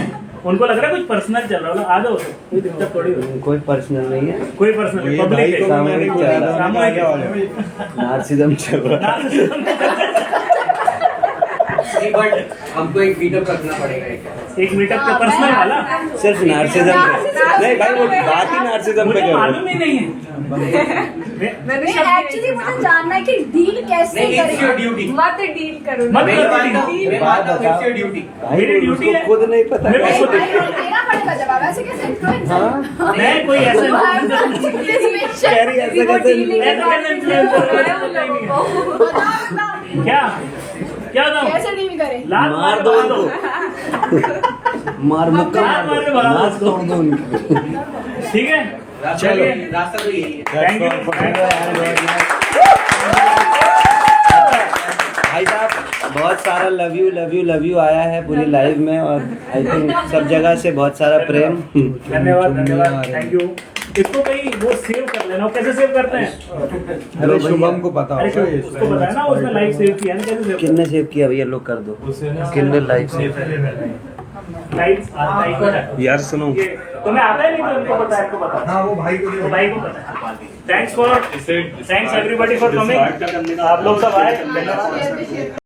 उनको लग रहा है कुछ पर्सनल चल रहा है, आ जाओ कोई दिक्कत थोड़ी होगी। कोई पर्सनल नहीं है, कोई पर्सनल पब्लिक है, सामूहिक चल रहा है, नार्सिज्म चल रहा है। बट हमको एक मीटअप रखना पड़ेगा। एक मीटअप का पर्सनल वाला सिर्फ नार्सिज्म पे नहीं भाई, वो बात ही नार्सिज्म पे मुझे कर मालूम ही नहीं है। एक्चुअली मुझे जानना है कि डील कैसे करें। मत डील करो, मत डील करो। बात बताओ। ड्यूटी मेरी ड्यूटी है, खुद नहीं पता मेरे को कैसे। देना पड़ेगा जवाब, ऐसे कैसे इन्फ्लुएंस हाँ मैं कोई ऐसा कह रही है, ऐसे कैसे क्या बताऊं? कैसे डील करें। लात मार दो उनको, मार मुक्का मार दो, नाक तोड़ दो उनकी। ठीक है चलिए, रास्ता तो यही है। Thank you. भाई साहब बहुत सारा लव यू आया है पूरी लाइव में, और आई थिंक सब जगह से बहुत सारा प्रेम। धन्यवाद थैंक यू। इसको कहीं वो सेव कर लेना। वो कैसे सेव करते हैं? अरे शुभम को पता अरे होगा ये उसको बताया ना, उसने लाइव सेव किया ना, कैसे सेव किसने सेव किया भैया? लोग कर दो। किसने लाइव सेव? लाइव यार सुनो, तुम्हें आता है? नहीं तो उनको पता है, आपको पता है? हाँ वो भाई को वो भाई को पता है। Thanks everybody for coming. आप लोग सब आए, धन्यवाद।